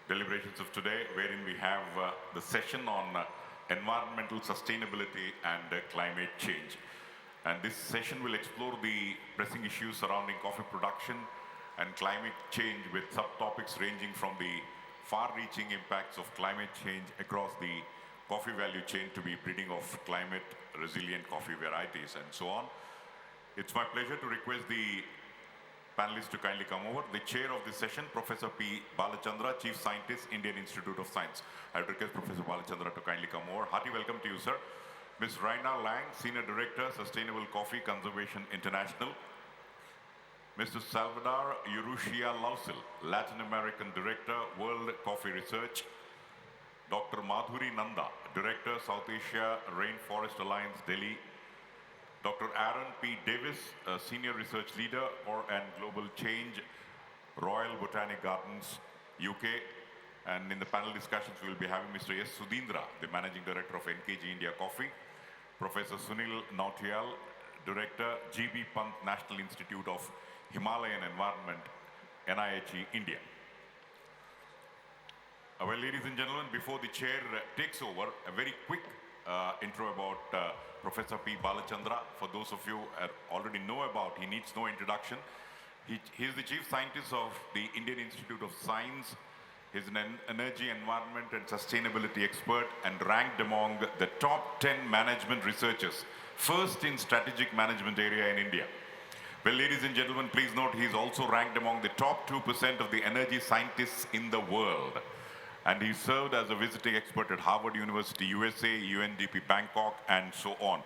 deliberations of today, wherein we have the session on environmental sustainability and climate change. And this session will explore the pressing issues surrounding coffee production and climate change with subtopics ranging from the far-reaching impacts of climate change across the coffee value chain to the breeding of climate-resilient coffee varieties and so on. It's my pleasure to request the panelists to kindly come over. The chair of this session, Professor P. Balachandra, Chief Scientist, Indian Institute of Science. I would request Professor Balachandra to kindly come over. Hearty welcome to you, sir. Ms. Raina Lang, Senior Director, Sustainable Coffee Conservation International. Mr. Salvador Urrutia Lausil, Latin American Director, World Coffee Research. Dr. Madhuri Nanda, Director, South Asia Rainforest Alliance, Delhi. Dr. Aaron P. Davis, Senior Research Leader and Global Change, Royal Botanic Gardens, UK. And in the panel discussions, we will be having Mr. S. Sudhindra, the Managing Director of NKG India Coffee. Professor Sunil Nautiyal, Director, GB Pant National Institute of Himalayan Environment, NIHE, India. Well, ladies and gentlemen, before the chair takes over, a very quick intro about Professor P. Balachandra. For those of you who already know about, he needs no introduction. He is the Chief Scientist of the Indian Institute of Science. He's an energy, environment, and sustainability expert and ranked among the top 10 management researchers, first in strategic management area in India. Well, ladies and gentlemen, please note he is also ranked among the top 2% of the energy scientists in the world. And he served as a visiting expert at Harvard University, USA, UNDP Bangkok, and so on.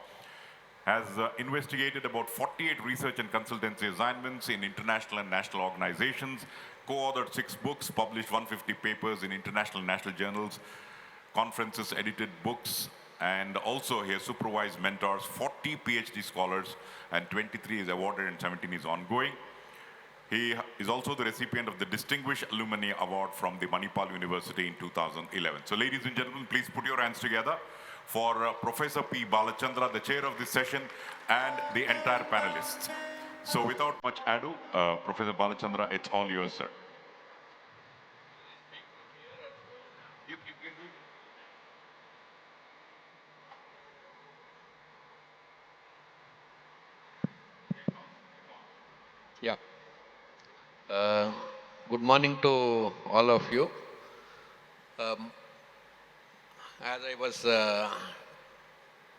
Has investigated about 48 research and consultancy assignments in international and national organizations, co-authored 6 books, published 150 papers in international and national journals, conferences, edited books, and also he has supervised mentors, 40 PhD scholars, and 23 is awarded and 17 is ongoing. He is also the recipient of the Distinguished Alumni Award from the Manipal University in 2011. So ladies and gentlemen, please put your hands together for Professor P. Balachandra, the chair of this session, and the entire panelists. So without much ado, Professor Balachandra, it's all yours, sir. Yeah. Good morning to all of you. As I was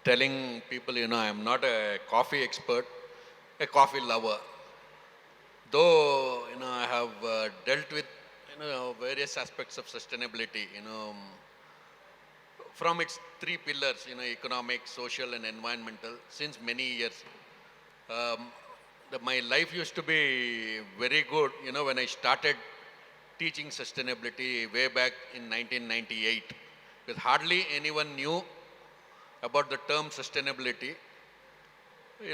telling people, I am not a coffee expert, a coffee lover. Though, I have dealt with, various aspects of sustainability, from its 3 pillars, economic, social, and environmental, since many years. My life used to be very good, when I started teaching sustainability way back in 1998, because hardly anyone knew about the term sustainability.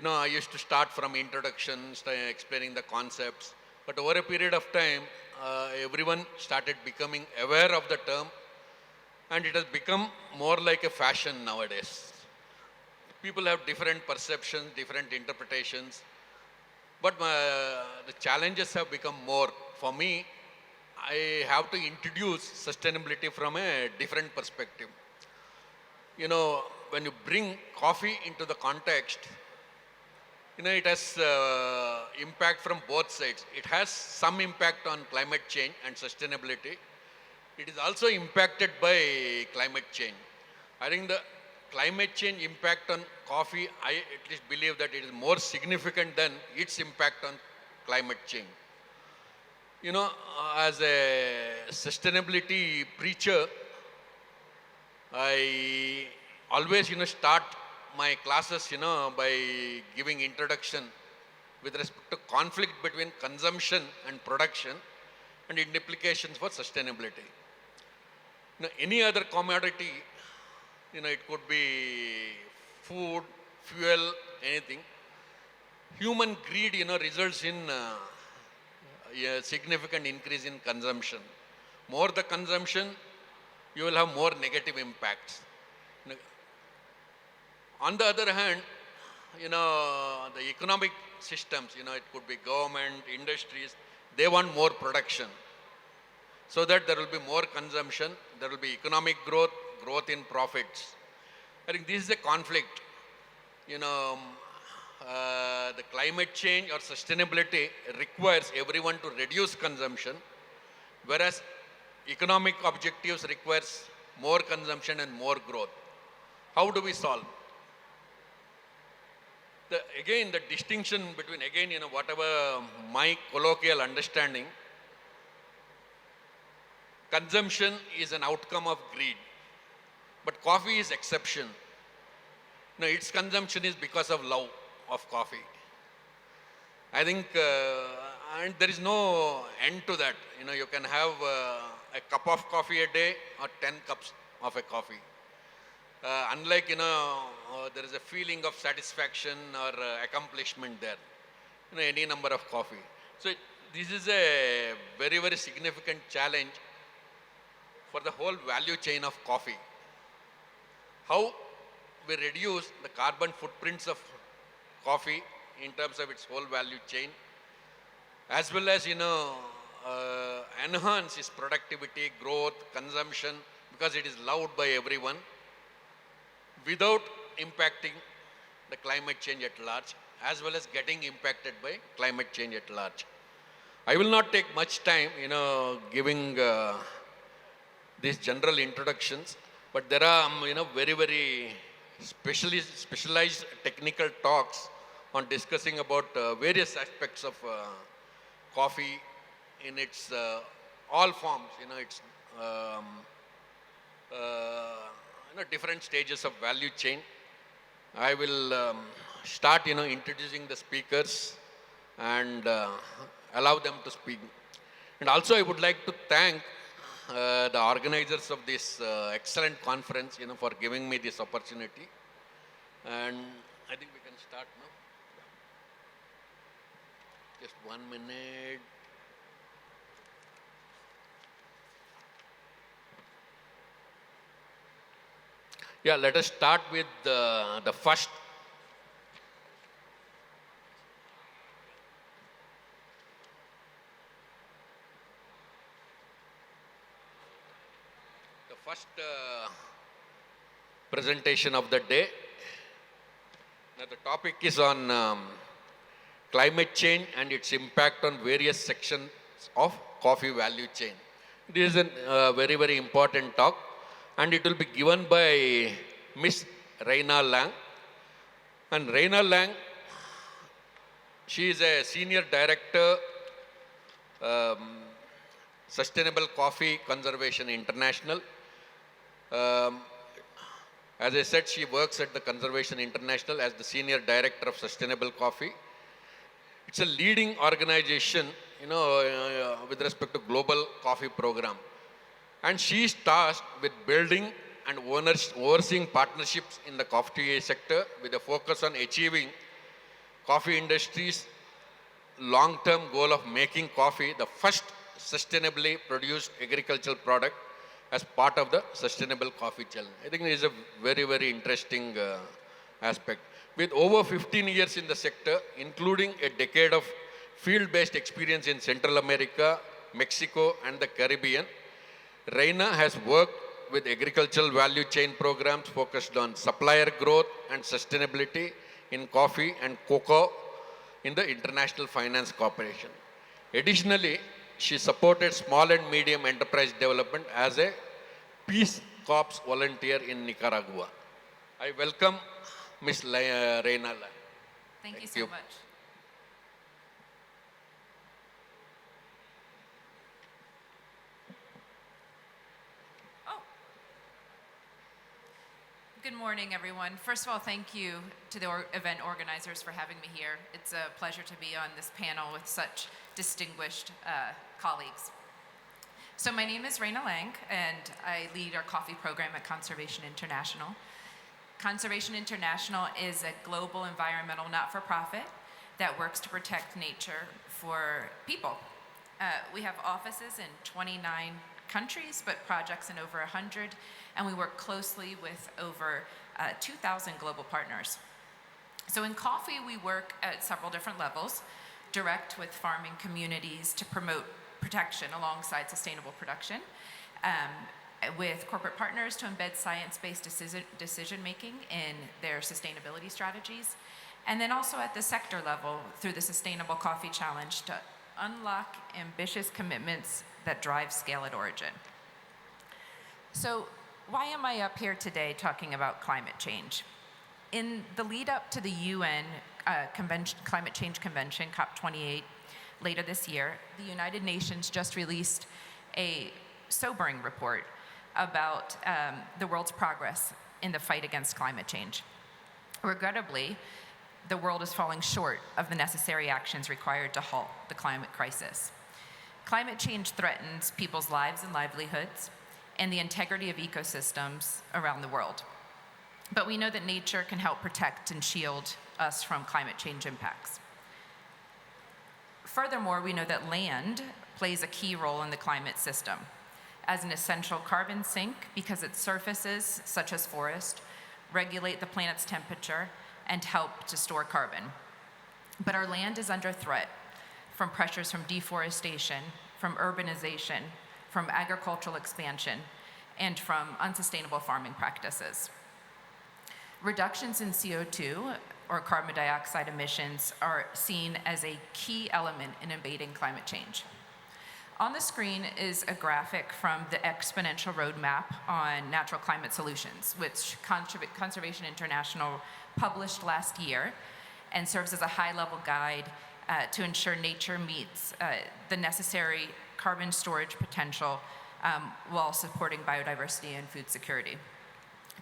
I used to start from introductions, explaining the concepts, but over a period of time, everyone started becoming aware of the term, and it has become more like a fashion nowadays. People have different perceptions, different interpretations, but the challenges have become more. For me, I have to introduce sustainability from a different perspective. When you bring coffee into the context, it has impact from both sides. It has some impact on climate change and sustainability. It is also impacted by climate change. I think the climate change impact on coffee, I at least believe that it is more significant than its impact on climate change. As a sustainability preacher, I always, start my classes, by giving introduction with respect to conflict between consumption and production and its implications for sustainability. Any other commodity, it could be food, fuel, anything. Human greed, results in a significant increase in consumption. More the consumption, you will have more negative impacts. On the other hand, the economic systems, it could be government, industries, they want more production. so that there will be more consumption, there will be economic growth, growth in profits. I think this is a conflict. You know, the climate change or sustainability requires everyone to reduce consumption, whereas economic objectives requires more consumption and more growth. How do we solve? Again, the distinction between, again, you know, whatever my colloquial understanding, consumption is an outcome of greed, but coffee is exception. No, its consumption is because of love of coffee. I think, and there is no end to that. You know, you can have a cup of coffee a day or 10 cups of a coffee. Unlike, you know, there is a feeling of satisfaction or accomplishment there. You know, any number of coffee. So this is a very, very significant challenge for the whole value chain of coffee. How we reduce the carbon footprints of coffee in terms of its whole value chain, as well as, you know, enhance its productivity, growth, consumption, because it is loved by everyone, without impacting the climate change at large, as well as getting impacted by climate change at large. I will not take much time, you know, giving these general introductions, but there are, you know, very, very specialized technical talks on discussing about various aspects of coffee in its all forms, you know, its you know, different stages of value chain. I will start, you know, introducing the speakers and allow them to speak. And also I would like to thank the organizers of this excellent conference, you know, for giving me this opportunity. And I think we can start now. Just 1 minute. Yeah, let us start with the first. The first presentation of the day. Now the topic is on climate change and its impact on various sections of coffee value chain. This is a very, very important talk, and it will be given by Miss Reina Lang. And Reina Lang, she is a Senior Director, Sustainable Coffee Conservation International. As I said, she works at the Conservation International as the Senior Director of Sustainable Coffee. It's a leading organization, you know, with respect to global coffee program. And she is tasked with building and overseeing partnerships in the coffee sector with a focus on achieving coffee industry's long-term goal of making coffee the first sustainably produced agricultural product as part of the Sustainable Coffee Challenge. I think it is a very, very interesting aspect. With over 15 years in the sector, including a decade of field-based experience in Central America, Mexico, and the Caribbean, Reina has worked with agricultural value chain programs focused on supplier growth and sustainability in coffee and cocoa in the International Finance Corporation. Additionally, she supported small and medium enterprise development as a Peace Corps volunteer in Nicaragua. I welcome Ms. Reina Lang. Thank you so much. Good morning, everyone. First of all, thank you to the event organizers for having me here. It's a pleasure to be on this panel with such distinguished colleagues. So my name is Reina Lang, and I lead our coffee program at Conservation International. Conservation International is a global environmental not-for-profit that works to protect nature for people. We have offices in 29 countries, but projects in over 100, and we work closely with over 2,000 global partners. So in coffee, we work at several different levels, direct with farming communities to promote protection alongside sustainable production, with corporate partners to embed science-based decision-making in their sustainability strategies, and then also at the sector level through the Sustainable Coffee Challenge to unlock ambitious commitments that drive scale at origin. So why am I up here today talking about climate change? In the lead up to the UN Climate Change Convention, COP28, later this year, the United Nations just released a sobering report about the world's progress in the fight against climate change. Regrettably, the world is falling short of the necessary actions required to halt the climate crisis. Climate change threatens people's lives and livelihoods and the integrity of ecosystems around the world. But we know that nature can help protect and shield us from climate change impacts. Furthermore, we know that land plays a key role in the climate system as an essential carbon sink because its surfaces, such as forest, regulate the planet's temperature and help to store carbon. But our land is under threat from pressures from deforestation, from urbanization, from agricultural expansion, and from unsustainable farming practices. Reductions in CO2, or carbon dioxide emissions, are seen as a key element in abating climate change. On the screen is a graphic from the Exponential Roadmap on Natural Climate Solutions, which Conservation International published last year and serves as a high-level guide to ensure nature meets the necessary carbon storage potential while supporting biodiversity and food security.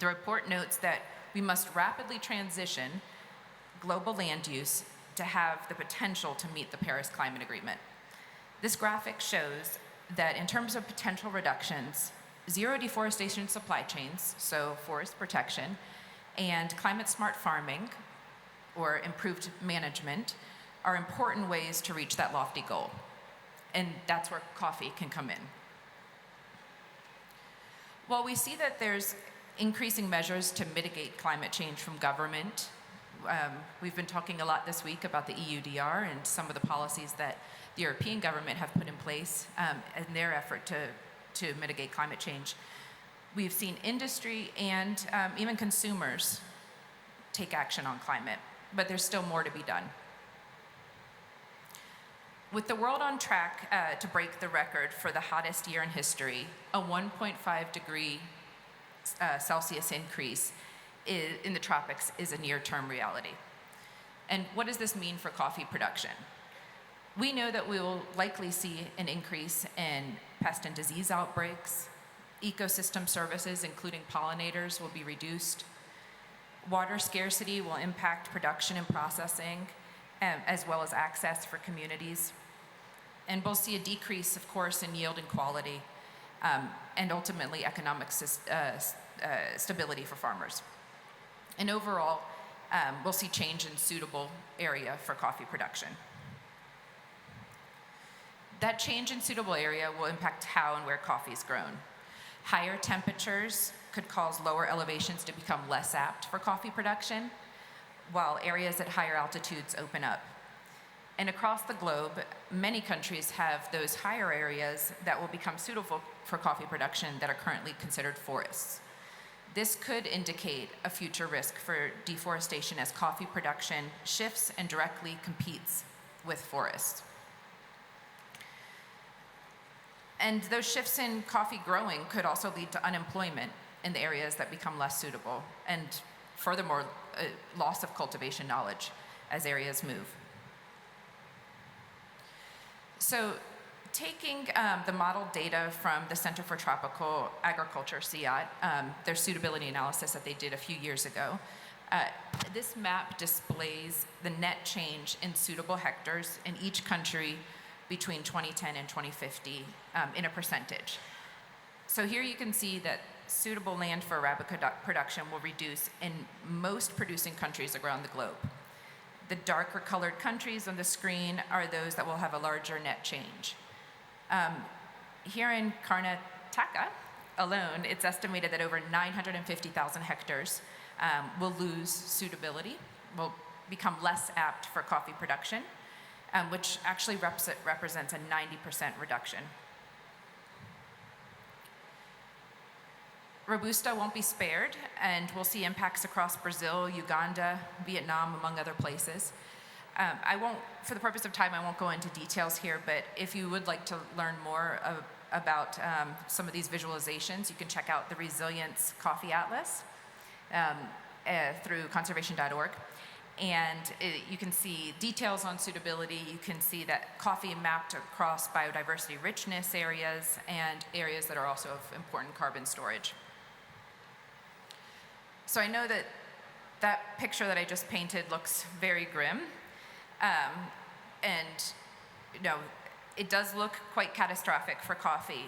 The report notes that we must rapidly transition global land use to have the potential to meet the Paris Climate Agreement. This graphic shows that in terms of potential reductions, zero deforestation supply chains, so forest protection, and climate-smart farming, or improved management, are important ways to reach that lofty goal. And that's where coffee can come in. While we see that there's increasing measures to mitigate climate change from government, we've been talking a lot this week about the EUDR and some of the policies that the European government have put in place in their effort to mitigate climate change. We've seen industry and even consumers take action on climate, but there's still more to be done. With the world on track to break the record for the hottest year in history, a 1.5 degree Celsius increase in the tropics is a near-term reality. And what does this mean for coffee production? We know that we will likely see an increase in pest and disease outbreaks. Ecosystem services, including pollinators, will be reduced. Water scarcity will impact production and processing, as well as access for communities. And we'll see a decrease, of course, in yield and quality, and ultimately economic stability for farmers. And overall, we'll see change in suitable area for coffee production. That change in suitable area will impact how and where coffee is grown. Higher temperatures could cause lower elevations to become less apt for coffee production, while areas at higher altitudes open up. And across the globe, many countries have those higher areas that will become suitable for coffee production that are currently considered forests. This could indicate a future risk for deforestation as coffee production shifts and directly competes with forests. And those shifts in coffee growing could also lead to unemployment in the areas that become less suitable, and furthermore, a loss of cultivation knowledge as areas move. So taking the model data from the Center for Tropical Agriculture, CIAT, their suitability analysis that they did a few years ago, this map displays the net change in suitable hectares in each country between 2010 and 2050 in a percentage. So here you can see that suitable land for Arabica production will reduce in most producing countries around the globe. The darker colored countries on the screen are those that will have a larger net change. Here in Karnataka alone, it's estimated that over 950,000 hectares will lose suitability, will become less apt for coffee production. which actually represents a 90% reduction. Robusta won't be spared, and we'll see impacts across Brazil, Uganda, Vietnam, among other places. For the purpose of time, I won't go into details here, but if you would like to learn more about some of these visualizations, you can check out the Resilience Coffee Atlas through conservation.org. And you can see details on suitability. You can see that coffee mapped across biodiversity richness areas and areas that are also of important carbon storage. So I know that that picture that I just painted looks very grim. And it does look quite catastrophic for coffee,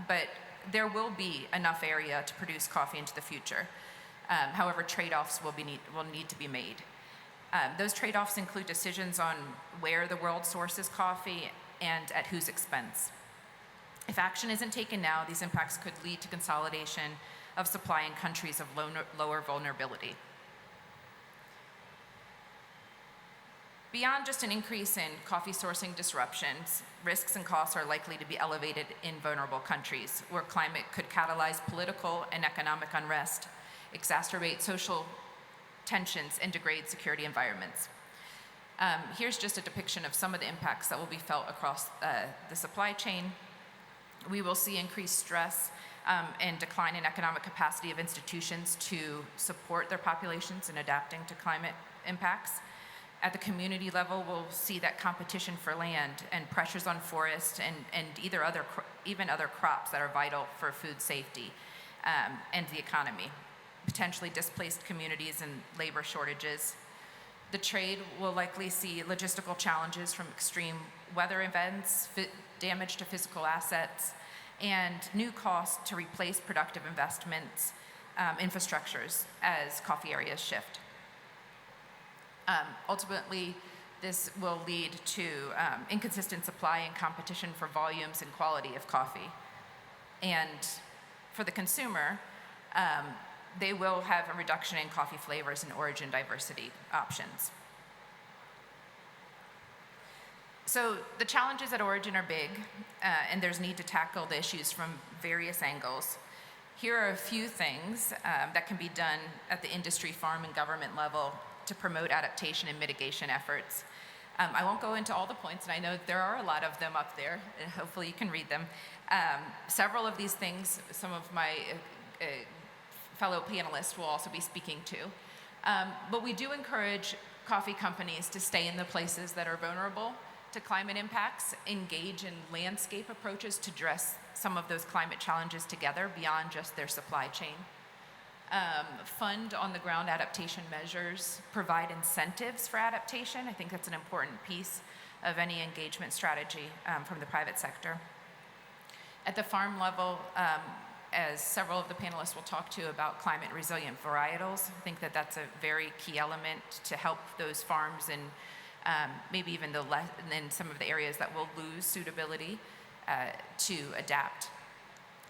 but there will be enough area to produce coffee into the future. However, trade-offs will need to be made. Those trade-offs include decisions on where the world sources coffee and at whose expense. If action isn't taken now, these impacts could lead to consolidation of supply in countries of lower vulnerability. Beyond just an increase in coffee sourcing disruptions, risks and costs are likely to be elevated in vulnerable countries, where climate could catalyze political and economic unrest, exacerbate social tensions, and degrade security environments. Here's just a depiction of some of the impacts that will be felt across the supply chain. We will see increased stress and decline in economic capacity of institutions to support their populations in adapting to climate impacts. At the community level, we'll see that competition for land and pressures on forests and even other crops that are vital for food safety and the economy, potentially displaced communities and labor shortages. The trade will likely see logistical challenges from extreme weather events, damage to physical assets, and new costs to replace productive investments, infrastructures as coffee areas shift. Ultimately, this will lead to inconsistent supply and competition for volumes and quality of coffee. And for the consumer, they will have a reduction in coffee flavors and origin diversity options. So the challenges at origin are big, and there's need to tackle the issues from various angles. Here are a few things that can be done at the industry, farm, and government level to promote adaptation and mitigation efforts. I won't go into all the points, and I know there are a lot of them up there, and hopefully you can read them. Several of these things, some of my fellow panelists will also be speaking to. But we do encourage coffee companies to stay in the places that are vulnerable to climate impacts, engage in landscape approaches to address some of those climate challenges together beyond just their supply chain. Fund on-the-ground adaptation measures, provide incentives for adaptation. I think that's an important piece of any engagement strategy from the private sector. At the farm level, as several of the panelists will talk to about climate resilient varietals, I think that that's a very key element to help those farms and maybe even in some of the areas that will lose suitability to adapt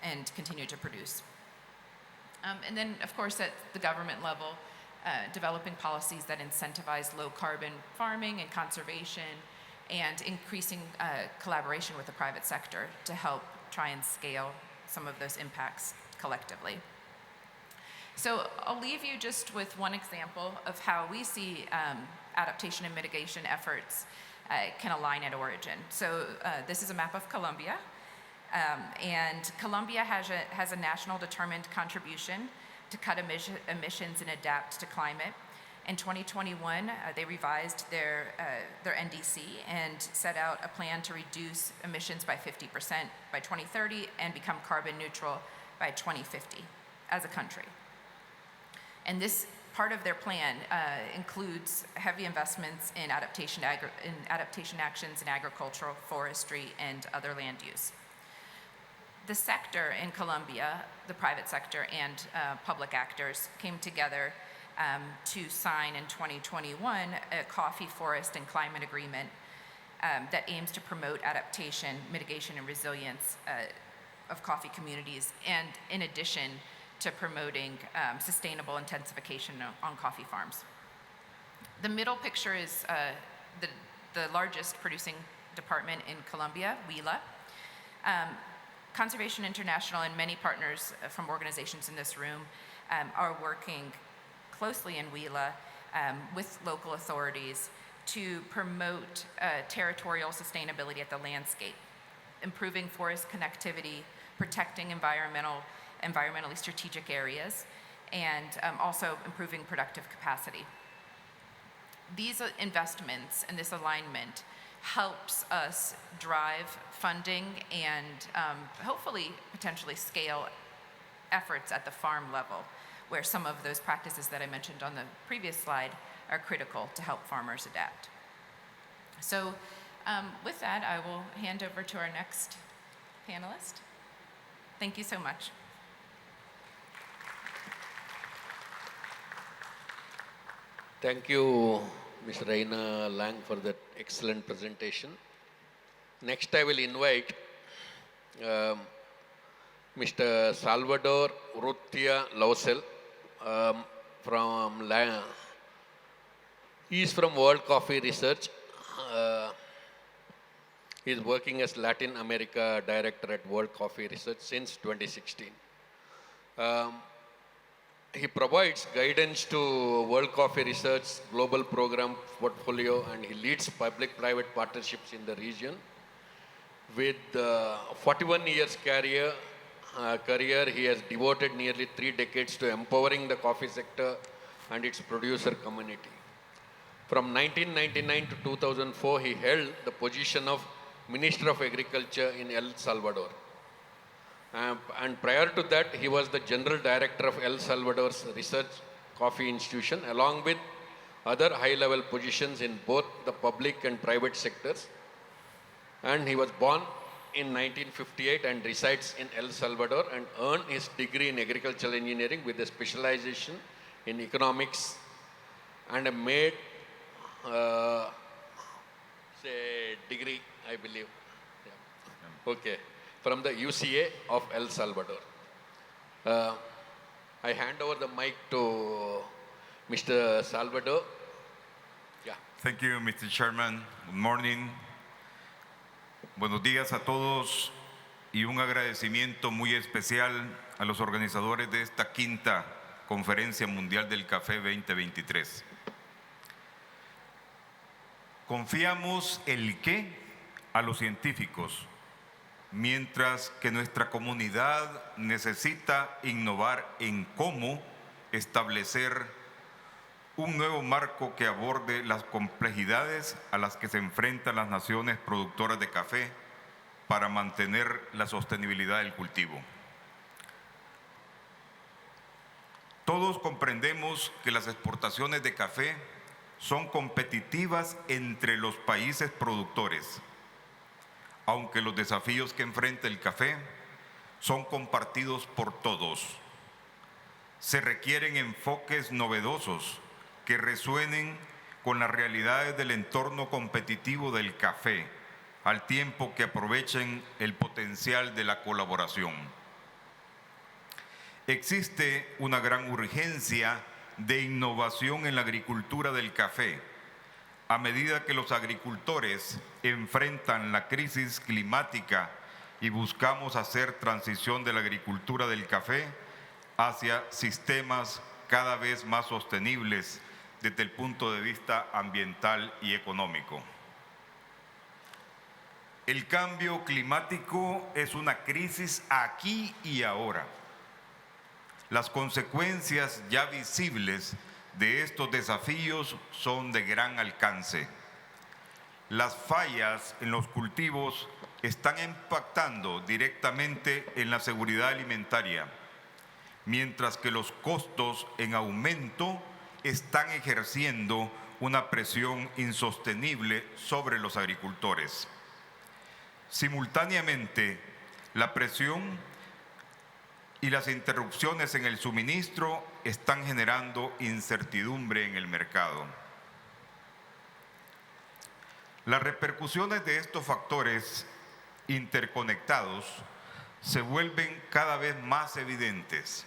and continue to produce. And then, of course, at the government level, developing policies that incentivize low-carbon farming and conservation and increasing collaboration with the private sector to help try and scale some of those impacts collectively. So I'll leave you just with one example of how we see adaptation and mitigation efforts can align at origin. So this is a map of Colombia. And Colombia has a national determined contribution to cut emissions and adapt to climate. In 2021, they revised their NDC and set out a plan to reduce emissions by 50% by 2030 and become carbon neutral by 2050 as a country. And this part of their plan includes heavy investments in adaptation actions in agricultural, forestry, and other land use. The sector in Colombia, the private sector and public actors, came together to sign in 2021 a coffee, forest, and climate agreement that aims to promote adaptation, mitigation, and resilience of coffee communities, and in addition to promoting sustainable intensification on coffee farms. The middle picture is the the largest producing department in Colombia, Huila. Conservation International and many partners from organizations in this room are working closely in Huila with local authorities to promote territorial sustainability at the landscape, improving forest connectivity, protecting environmentally strategic areas, and also improving productive capacity. These investments and this alignment helps us drive funding and hopefully potentially scale efforts at the farm level, where some of those practices that I mentioned on the previous slide are critical to help farmers adapt. So with that, I will hand over to our next panelist. Thank you so much. Thank you, Ms. Reina Lang, for that excellent presentation. Next, I will invite Mr. Salvador Urrutia Lausel he is from World Coffee Research. He is working as Latin America Director at World Coffee Research since 2016. He provides guidance to World Coffee Research global program portfolio, and he leads public-private partnerships in the region. With 41 years career, he has devoted nearly 3 decades to empowering the coffee sector and its producer community. From 1999 to 2004, he held the position of Minister of Agriculture in El Salvador. And prior to that, he was the General Director of El Salvador's Research Coffee Institution, along with other high-level positions in both the public and private sectors. And he was born in 1958 and resides in El Salvador, and earned his degree in agricultural engineering with a specialization in economics, and a made degree, I believe. Yeah. Okay. From the UCA of El Salvador. I hand over the mic to Mr. Salvador. Yeah. Thank you, Mr. Chairman. Good morning. Buenos días a todos y un agradecimiento muy especial a los organizadores de esta quinta Conferencia Mundial del Café 2023. Confiamos el qué a los científicos, mientras que nuestra comunidad necesita innovar en cómo establecer un nuevo marco que aborde las complejidades a las que se enfrentan las naciones productoras de café para mantener la sostenibilidad del cultivo. Todos comprendemos que las exportaciones de café son competitivas entre los países productores, aunque los desafíos que enfrenta el café son compartidos por todos. Se requieren enfoques novedosos que resuenen con las realidades del entorno competitivo del café, al tiempo que aprovechen el potencial de la colaboración. Existe una gran urgencia de innovación en la agricultura del café, a medida que los agricultores enfrentan la crisis climática y buscamos hacer transición de la agricultura del café hacia sistemas cada vez más sostenibles desde el punto de vista ambiental y económico. El cambio climático es una crisis aquí y ahora. Las consecuencias ya visibles de estos desafíos son de gran alcance. Las fallas en los cultivos están impactando directamente en la seguridad alimentaria, mientras que los costos en aumento están ejerciendo una presión insostenible sobre los agricultores. Simultáneamente, la presión y las interrupciones en el suministro están generando incertidumbre en el mercado. Las repercusiones de estos factores interconectados se vuelven cada vez más evidentes.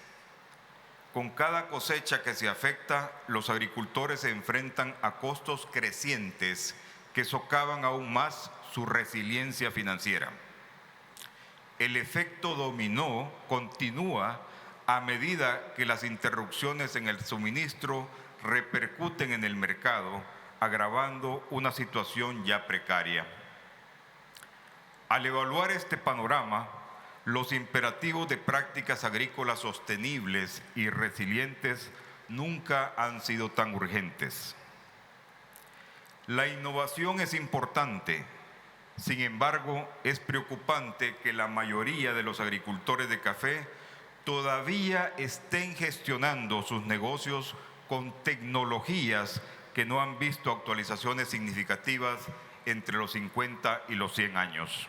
Con cada cosecha que se afecta, los agricultores se enfrentan a costos crecientes que socavan aún más su resiliencia financiera. El efecto dominó continúa a medida que las interrupciones en el suministro repercuten en el mercado, agravando una situación ya precaria. Al evaluar este panorama, los imperativos de prácticas agrícolas sostenibles y resilientes nunca han sido tan urgentes. La innovación es importante. Sin embargo, es preocupante que la mayoría de los agricultores de café todavía estén gestionando sus negocios con tecnologías que no han visto actualizaciones significativas entre los 50 y los 100 años.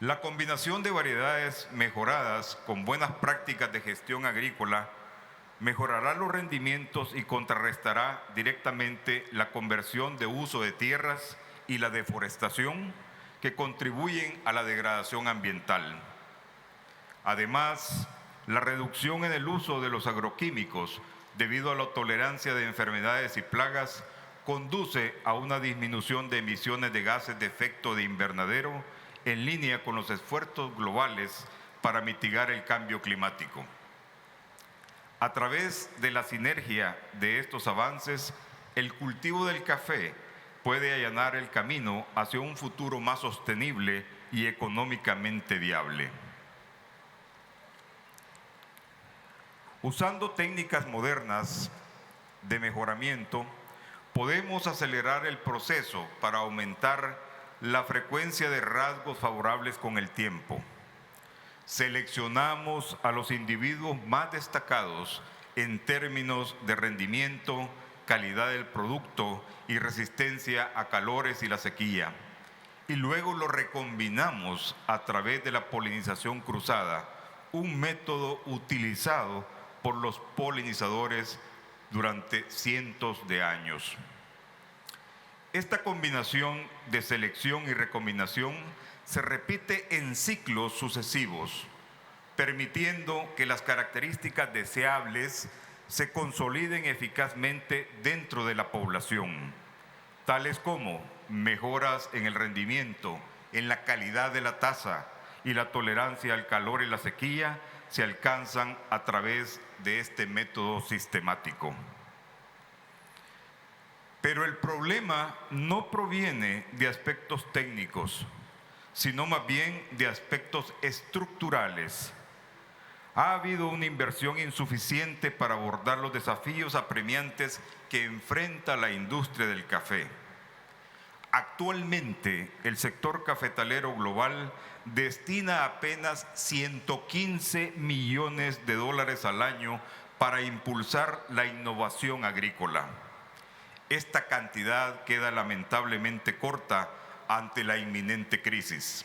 La combinación de variedades mejoradas con buenas prácticas de gestión agrícola mejorará los rendimientos y contrarrestará directamente la conversión de uso de tierras y la deforestación que contribuyen a la degradación ambiental. Además, la reducción en el uso de los agroquímicos debido a la tolerancia de enfermedades y plagas conduce a una disminución de emisiones de gases de efecto de invernadero en línea con los esfuerzos globales para mitigar el cambio climático. A través de la sinergia de estos avances, el cultivo del café puede allanar el camino hacia un futuro más sostenible y económicamente viable. Usando técnicas modernas de mejoramiento, podemos acelerar el proceso para aumentar la frecuencia de rasgos favorables con el tiempo. Seleccionamos a los individuos más destacados en términos de rendimiento, calidad del producto y resistencia a calores y la sequía. Y luego lo recombinamos a través de la polinización cruzada, un método utilizado por los polinizadores durante cientos de años. Esta combinación de selección y recombinación se repite en ciclos sucesivos, permitiendo que las características deseables se consoliden eficazmente dentro de la población, tales como mejoras en el rendimiento, en la calidad de la taza y la tolerancia al calor y la sequía se alcanzan a través de este método sistemático. Pero el problema no proviene de aspectos técnicos, sino más bien de aspectos estructurales. Ha habido una inversión insuficiente para abordar los desafíos apremiantes que enfrenta la industria del café. Actualmente, el sector cafetalero global destina apenas 115 millones de dólares al año para impulsar la innovación agrícola. Esta cantidad queda lamentablemente corta ante la inminente crisis.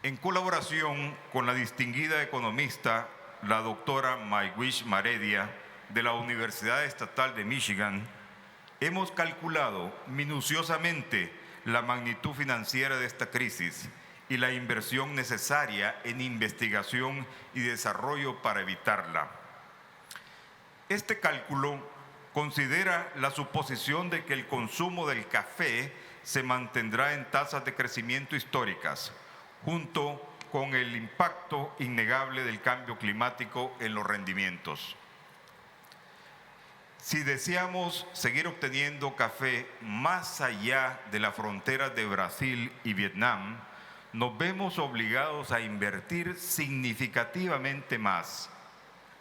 En colaboración con la distinguida economista, la doctora Maywish Maredia, de la Universidad Estatal de Michigan, hemos calculado minuciosamente la magnitud financiera de esta crisis y la inversión necesaria en investigación y desarrollo para evitarla. Este cálculo considera la suposición de que el consumo del café se mantendrá en tasas de crecimiento históricas, junto con el impacto innegable del cambio climático en los rendimientos. Si deseamos seguir obteniendo café más allá de la frontera de Brasil y Vietnam, nos vemos obligados a invertir significativamente más,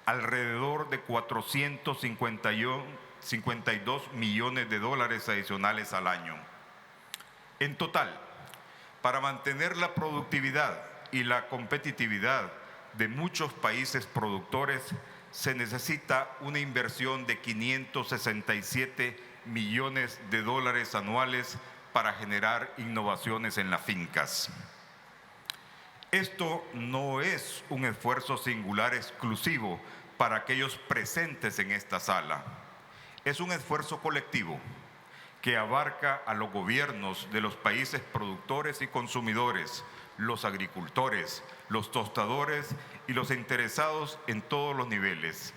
alrededor de 452 millones de dólares adicionales al año. En total, para mantener la productividad y la competitividad de muchos países productores, se necesita una inversión de 567 millones de dólares anuales para generar innovaciones en las fincas. Esto no es un esfuerzo singular exclusivo para aquellos presentes en esta sala. Es un esfuerzo colectivo que abarca a los gobiernos de los países productores y consumidores, los agricultores, los tostadores y los interesados en todos los niveles.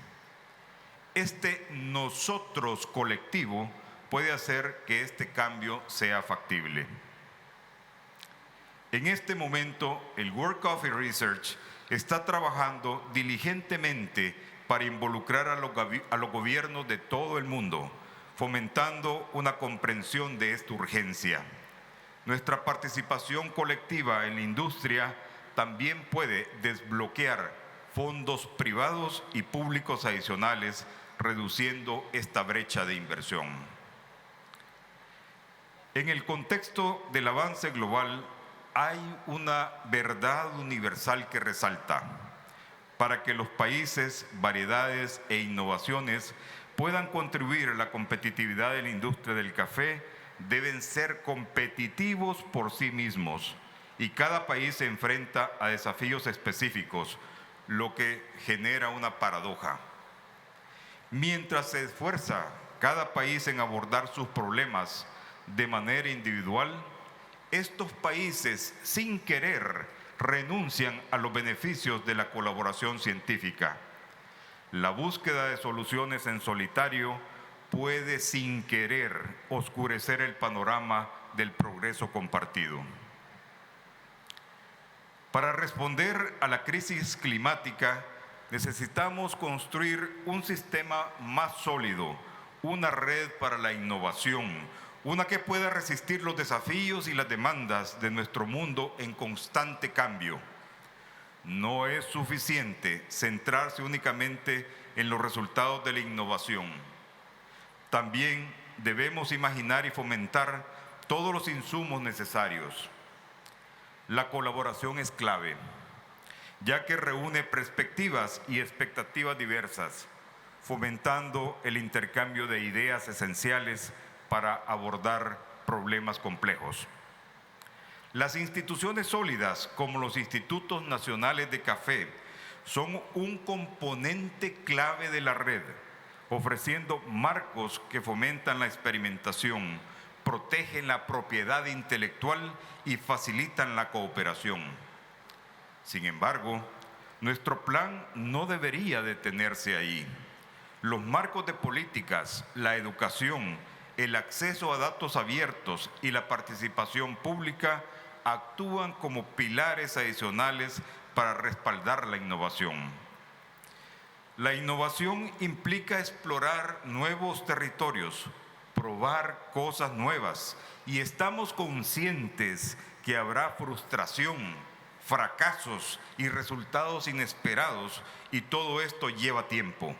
este nosotros colectivo puede hacer que este cambio sea factible. En este momento, el World Coffee Research está trabajando diligentemente para involucrar a los gobiernos de todo el mundo, fomentando una comprensión de esta urgencia. Nuestra participación colectiva en la industria también puede desbloquear fondos privados y públicos adicionales, reduciendo esta brecha de inversión. En el contexto del avance global, hay una verdad universal que resalta. Para que los países, variedades e innovaciones puedan contribuir a la competitividad de la industria del café, deben ser competitivos por sí mismos, y cada país se enfrenta a desafíos específicos, lo que genera una paradoja. Mientras se esfuerza cada país en abordar sus problemas de manera individual, estos países, sin querer, renuncian a los beneficios de la colaboración científica. La búsqueda de soluciones en solitario puede, sin querer, oscurecer el panorama del progreso compartido. Para responder a la crisis climática, necesitamos construir un sistema más sólido, una red para la innovación, una que pueda resistir los desafíos y las demandas de nuestro mundo en constante cambio. No es suficiente centrarse únicamente en los resultados de la innovación. También debemos imaginar y fomentar todos los insumos necesarios. La colaboración es clave, ya que reúne perspectivas y expectativas diversas, fomentando el intercambio de ideas esenciales para abordar problemas complejos. Las instituciones sólidas, como los Institutos Nacionales de Café, son un componente clave de la red, ofreciendo marcos que fomentan la experimentación, protegen la propiedad intelectual y facilitan la cooperación. Sin embargo, nuestro plan no debería detenerse ahí. Los marcos de políticas, la educación, el acceso a datos abiertos y la participación pública actúan como pilares adicionales para respaldar la innovación. La innovación implica explorar nuevos territorios, probar cosas nuevas, y estamos conscientes que habrá frustración, fracasos y resultados inesperados, y todo esto lleva tiempo.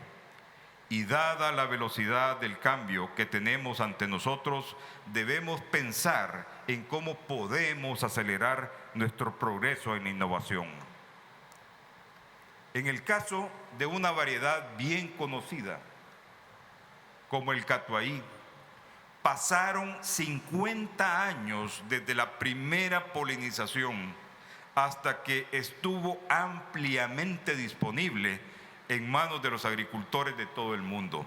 Y dada la velocidad del cambio que tenemos ante nosotros, debemos pensar en cómo podemos acelerar nuestro progreso en la innovación. En el caso de una variedad bien conocida, como el Catuai, pasaron 50 años desde la primera polinización hasta que estuvo ampliamente disponible en manos de los agricultores de todo el mundo.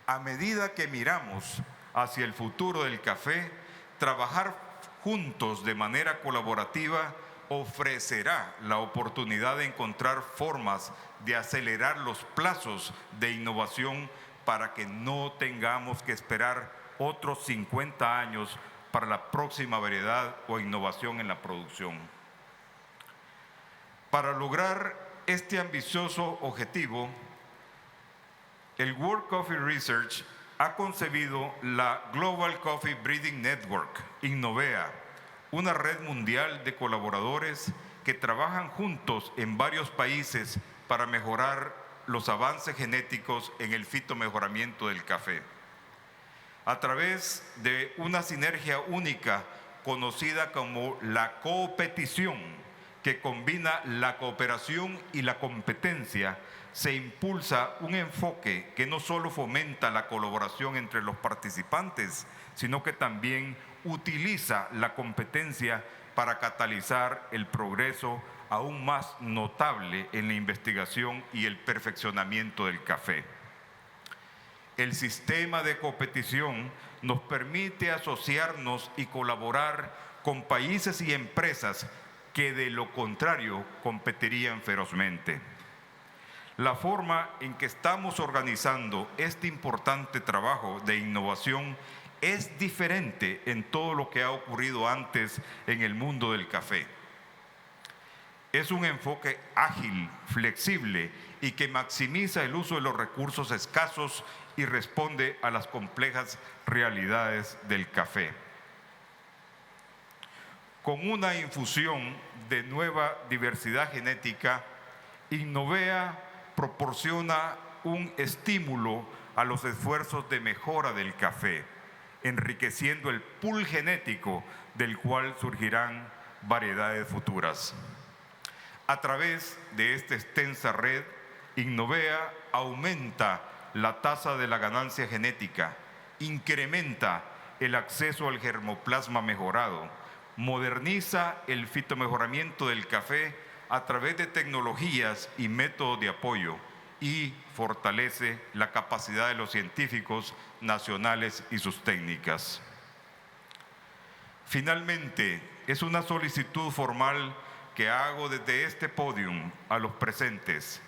A medida que miramos hacia el futuro del café, trabajar juntos de manera colaborativa ofrecerá la oportunidad de encontrar formas de acelerar los plazos de innovación para que no tengamos que esperar otros 50 años para la próxima variedad o innovación en la producción. Para lograr este ambicioso objetivo, el World Coffee Research ha concebido la Global Coffee Breeding Network, Innovea, una red mundial de colaboradores que trabajan juntos en varios países para mejorar los avances genéticos en el fitomejoramiento del café. A través de una sinergia única conocida como la coopetición, que combina la cooperación y la competencia, se impulsa un enfoque que no solo fomenta la colaboración entre los participantes, sino que también utiliza la competencia para catalizar el progreso aún más notable en la investigación y el perfeccionamiento del café. El sistema de competición nos permite asociarnos y colaborar con países y empresas que de lo contrario competirían ferozmente. La forma en que estamos organizando este importante trabajo de innovación es diferente en todo lo que ha ocurrido antes en el mundo del café. Es un enfoque ágil, flexible y que maximiza el uso de los recursos escasos y responde a las complejas realidades del café. Con una infusión de nueva diversidad genética, Innovea proporciona un estímulo a los esfuerzos de mejora del café, enriqueciendo el pool genético del cual surgirán variedades futuras. A través de esta extensa red, Innovea aumenta la tasa de la ganancia genética, incrementa el acceso al germoplasma mejorado, moderniza el fitomejoramiento del café a través de tecnologías y métodos de apoyo y fortalece la capacidad de los científicos nacionales y sus técnicas. Finalmente, es una solicitud formal que hago desde este podium a los presentes.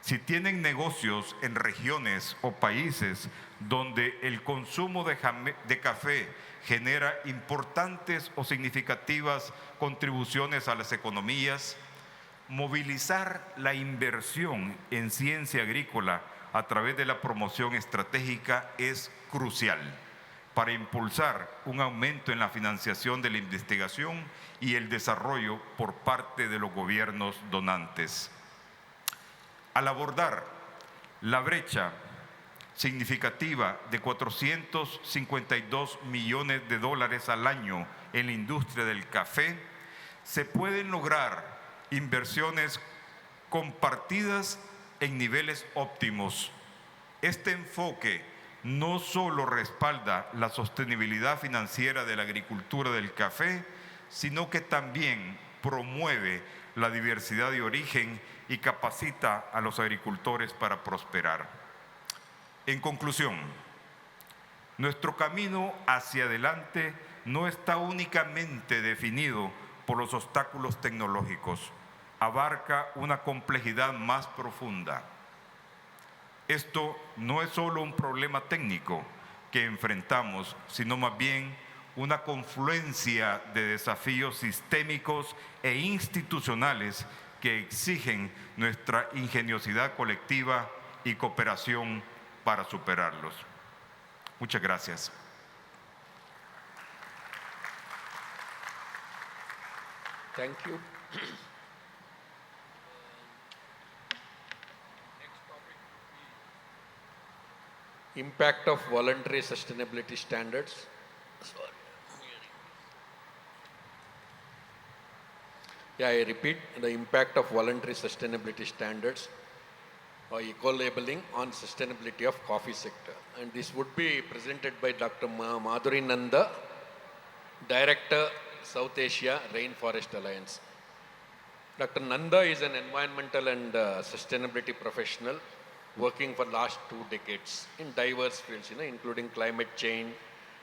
Si tienen negocios en regiones o países donde el consumo de café genera importantes o significativas contribuciones a las economías, movilizar la inversión en ciencia agrícola a través de la promoción estratégica es crucial para impulsar un aumento en la financiación de la investigación y el desarrollo por parte de los gobiernos donantes. Al abordar la brecha significativa de 452 millones de dólares al año en la industria del café, se pueden lograr inversiones compartidas en niveles óptimos. Este enfoque no solo respalda la sostenibilidad financiera de la agricultura del café, sino que también promueve la diversidad de origen y capacita a los agricultores para prosperar. En conclusión, nuestro camino hacia adelante no está únicamente definido por los obstáculos tecnológicos, abarca una complejidad más profunda. Esto no es solo un problema técnico que enfrentamos, sino más bien una confluencia de desafíos sistémicos e institucionales que exigen nuestra ingeniosidad colectiva y cooperación para superarlos. Muchas gracias. Thank you. Impact of voluntary sustainability standards. Yeah, I repeat, the impact of voluntary sustainability standards or eco-labeling on sustainability of coffee sector. And this would be presented by Dr. Madhuri Nanda, Director, South Asia Rainforest Alliance. Dr. Nanda is an environmental and sustainability professional working for last 2 decades in diverse fields, including climate change,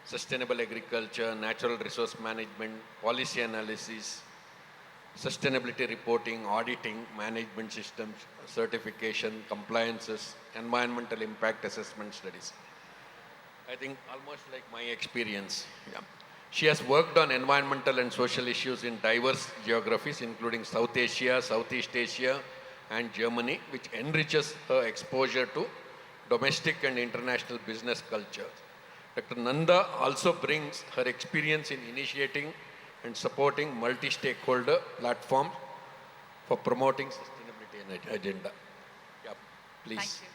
sustainable agriculture, natural resource management, policy analysis, sustainability reporting, auditing, management systems, certification, compliances, environmental impact assessment studies. I think almost like my experience. Yeah. She has worked on environmental and social issues in diverse geographies, including South Asia, Southeast Asia, and Germany, which enriches her exposure to domestic and international business culture. Dr. Nanda also brings her experience in initiating and supporting multi-stakeholder platforms for promoting sustainability agenda. Yeah, please. Thank you.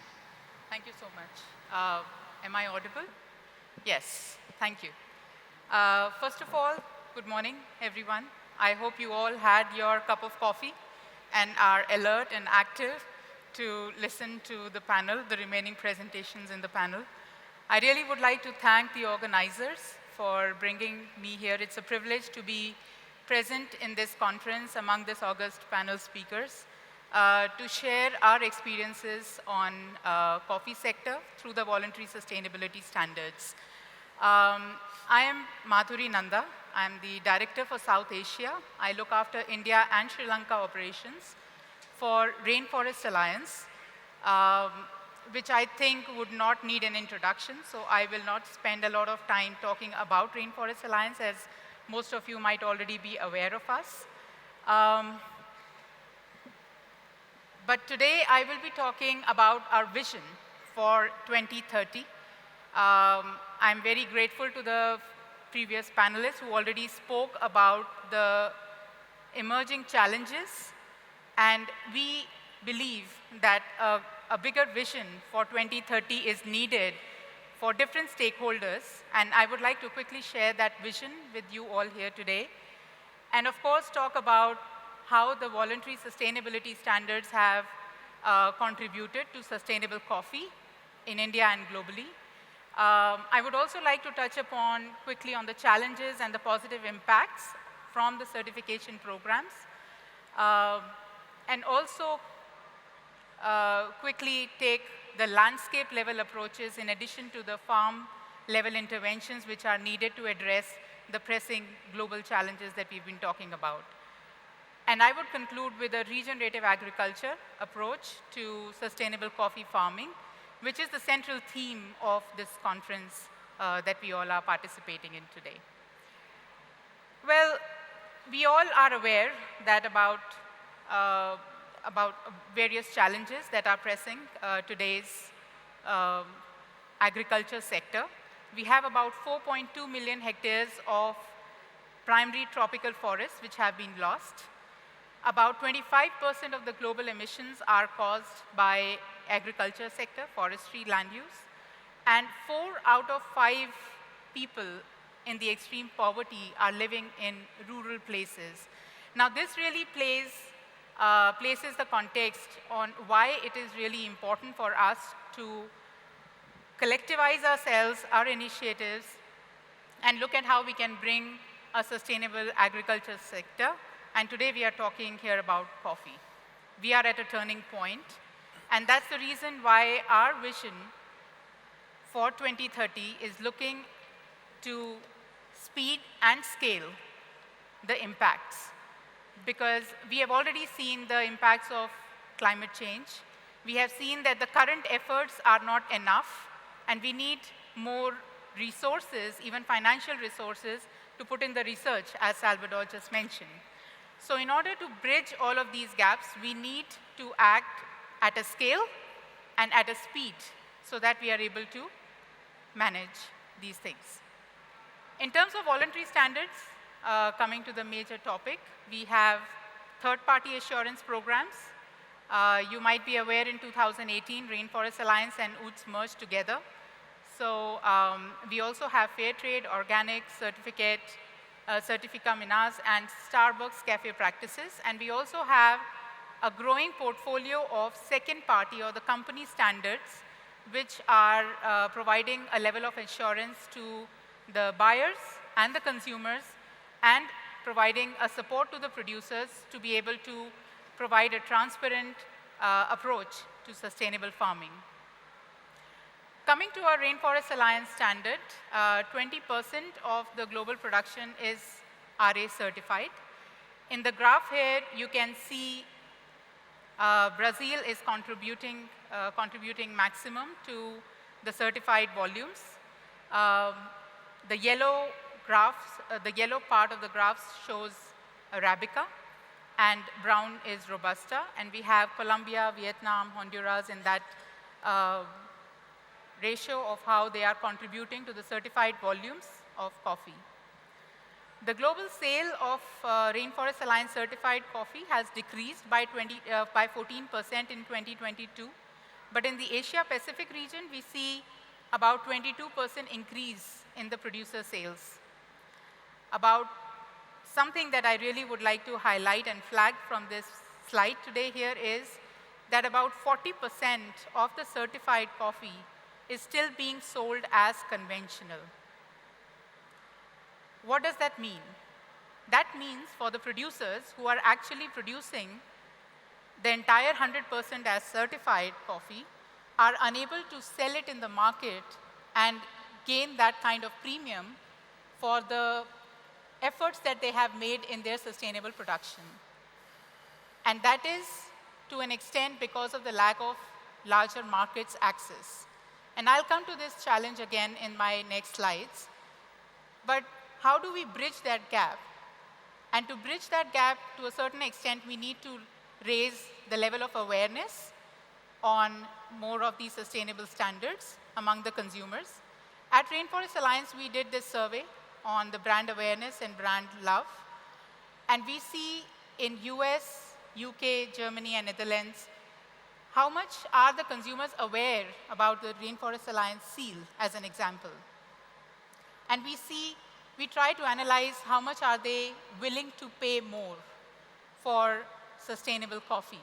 Thank you so much. Am I audible? Yes, thank you. First of all, good morning, everyone. I hope you all had your cup of coffee and are alert and active to listen to the panel, the remaining presentations in the panel. I really would like to thank the organizers for bringing me here. It's a privilege to be present in this conference among this August panel speakers to share our experiences on coffee sector through the voluntary sustainability standards. I am Madhuri Nanda. I'm the Director for South Asia. I look after India and Sri Lanka operations for Rainforest Alliance. which I think would not need an introduction. So I will not spend a lot of time talking about Rainforest Alliance, as most of you might already be aware of us. But today I will be talking about our vision for 2030. I'm very grateful to the previous panelists who already spoke about the emerging challenges, and we believe that a bigger vision for 2030 is needed for different stakeholders, and I would like to quickly share that vision with you all here today. And of course, talk about how the voluntary sustainability standards have contributed to sustainable coffee in India and globally. I would also like to touch upon quickly on the challenges and the positive impacts from the certification programs, and also quickly take the landscape level approaches in addition to the farm level interventions which are needed to address the pressing global challenges that we've been talking about. And I would conclude with a regenerative agriculture approach to sustainable coffee farming, which is the central theme of this conference that we all are participating in today. Well, we all are aware that about various challenges that are pressing today's agriculture sector. We have about 4.2 million hectares of primary tropical forests which have been lost. About 25% of the global emissions are caused by agriculture sector, forestry, land use, and 4 out of 5 people in the extreme poverty are living in rural places. Now this really places the context on why it is really important for us to collectivize ourselves, our initiatives, and look at how we can bring a sustainable agriculture sector. And today we are talking here about coffee. We are at a turning point, and that's the reason why our vision for 2030 is looking to speed and scale the impacts. Because we have already seen the impacts of climate change. We have seen that the current efforts are not enough, and we need more resources, even financial resources, to put in the research, as Salvador just mentioned. So in order to bridge all of these gaps, we need to act at a scale and at a speed so that we are able to manage these things. In terms of voluntary standards, coming to the major topic, we have third-party assurance programs. You might be aware in 2018, Rainforest Alliance and UTS merged together. So we also have Fair Trade, Organic, Certificate, Certifica Minas, and Starbucks Cafe practices. And we also have a growing portfolio of second-party or the company standards, which are providing a level of assurance to the buyers and the consumers, and providing a support to the producers to be able to provide a transparent approach to sustainable farming. Coming to our Rainforest Alliance standard, 20% of the global production is RA certified. In the graph here, you can see Brazil is contributing maximum to the certified volumes. The yellow part of the graphs shows Arabica, and brown is Robusta. And we have Colombia, Vietnam, Honduras in that ratio of how they are contributing to the certified volumes of coffee. The global sale of Rainforest Alliance certified coffee has decreased by 14% in 2022. But in the Asia Pacific region, we see about 22% increase in the producer sales. About something that I really would like to highlight and flag from this slide today here is that about 40% of the certified coffee is still being sold as conventional. What does that mean? That means for the producers who are actually producing the entire 100% as certified coffee are unable to sell it in the market and gain that kind of premium for the efforts that they have made in their sustainable production. And that is to an extent because of the lack of larger markets access. And I'll come to this challenge again in my next slides. But how do we bridge that gap? And to bridge that gap, to a certain extent, we need to raise the level of awareness on more of these sustainable standards among the consumers. At Rainforest Alliance, we did this survey on the brand awareness and brand love. And we see in US, UK, Germany, and Netherlands, how much are the consumers aware about the Rainforest Alliance seal, as an example. And we try to analyze how much are they willing to pay more for sustainable coffee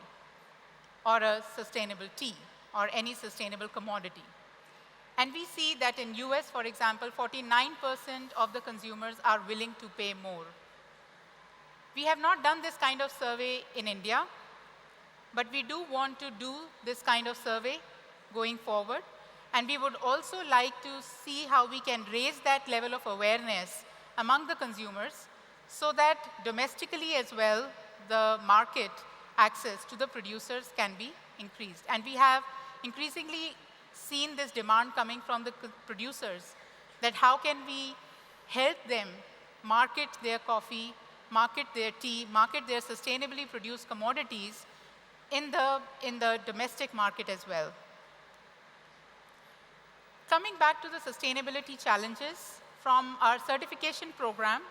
or a sustainable tea or any sustainable commodity. And we see that in US, for example, 49% of the consumers are willing to pay more. We have not done this kind of survey in India, but we do want to do this kind of survey going forward. And we would also like to see how we can raise that level of awareness among the consumers so that domestically as well, the market access to the producers can be increased. And we have increasingly seen this demand coming from the producers, that how can we help them market their coffee, market their tea, market their sustainably produced commodities in the domestic market as well. Coming back to the sustainability challenges, from our certification program,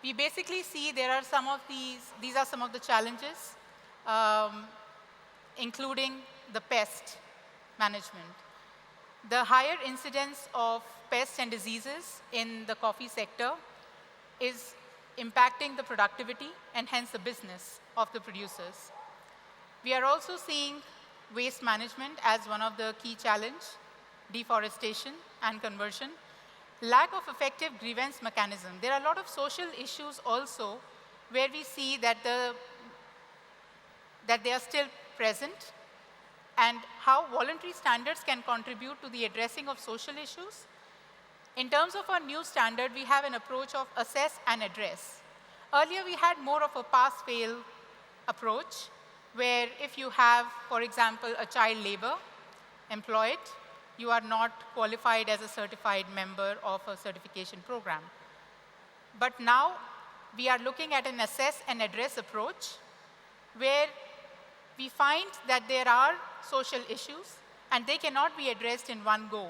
we basically see there are some of these are some of the challenges, including the pest management. The higher incidence of pests and diseases in the coffee sector is impacting the productivity and hence the business of the producers. We are also seeing waste management as one of the key challenges, deforestation and conversion, lack of effective grievance mechanism. There are a lot of social issues also where we see that they are still present, and how voluntary standards can contribute to the addressing of social issues. In terms of our new standard, we have an approach of assess and address. Earlier, we had more of a pass-fail approach, where if you have, for example, a child labor employed, you are not qualified as a certified member of a certification program. But now, we are looking at an assess and address approach, where we find that there are social issues, and they cannot be addressed in one go.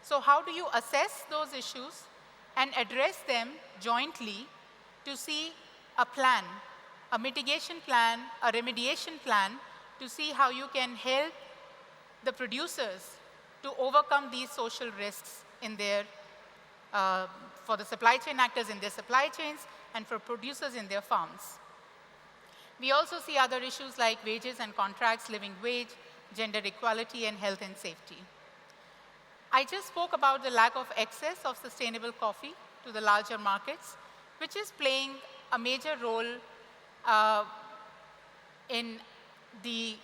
So how do you assess those issues and address them jointly to see a plan, a mitigation plan, a remediation plan, to see how you can help the producers to overcome these social risks in their, for the supply chain actors in their supply chains and for producers in their farms. We also see other issues like wages and contracts, living wage, gender equality, and health and safety. I just spoke about the lack of access of sustainable coffee to the larger markets, which is playing a major role in the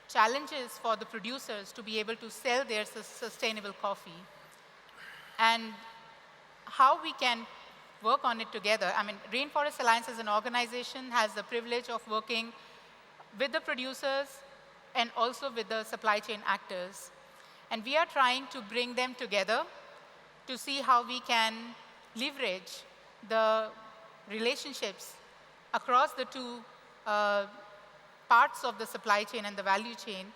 challenges for the producers to be able to sell their sustainable coffee, and how we can work on it together. I mean, Rainforest Alliance as an organization has the privilege of working with the producers and also with the supply chain actors. And we are trying to bring them together to see how we can leverage the relationships across the two parts of the supply chain and the value chain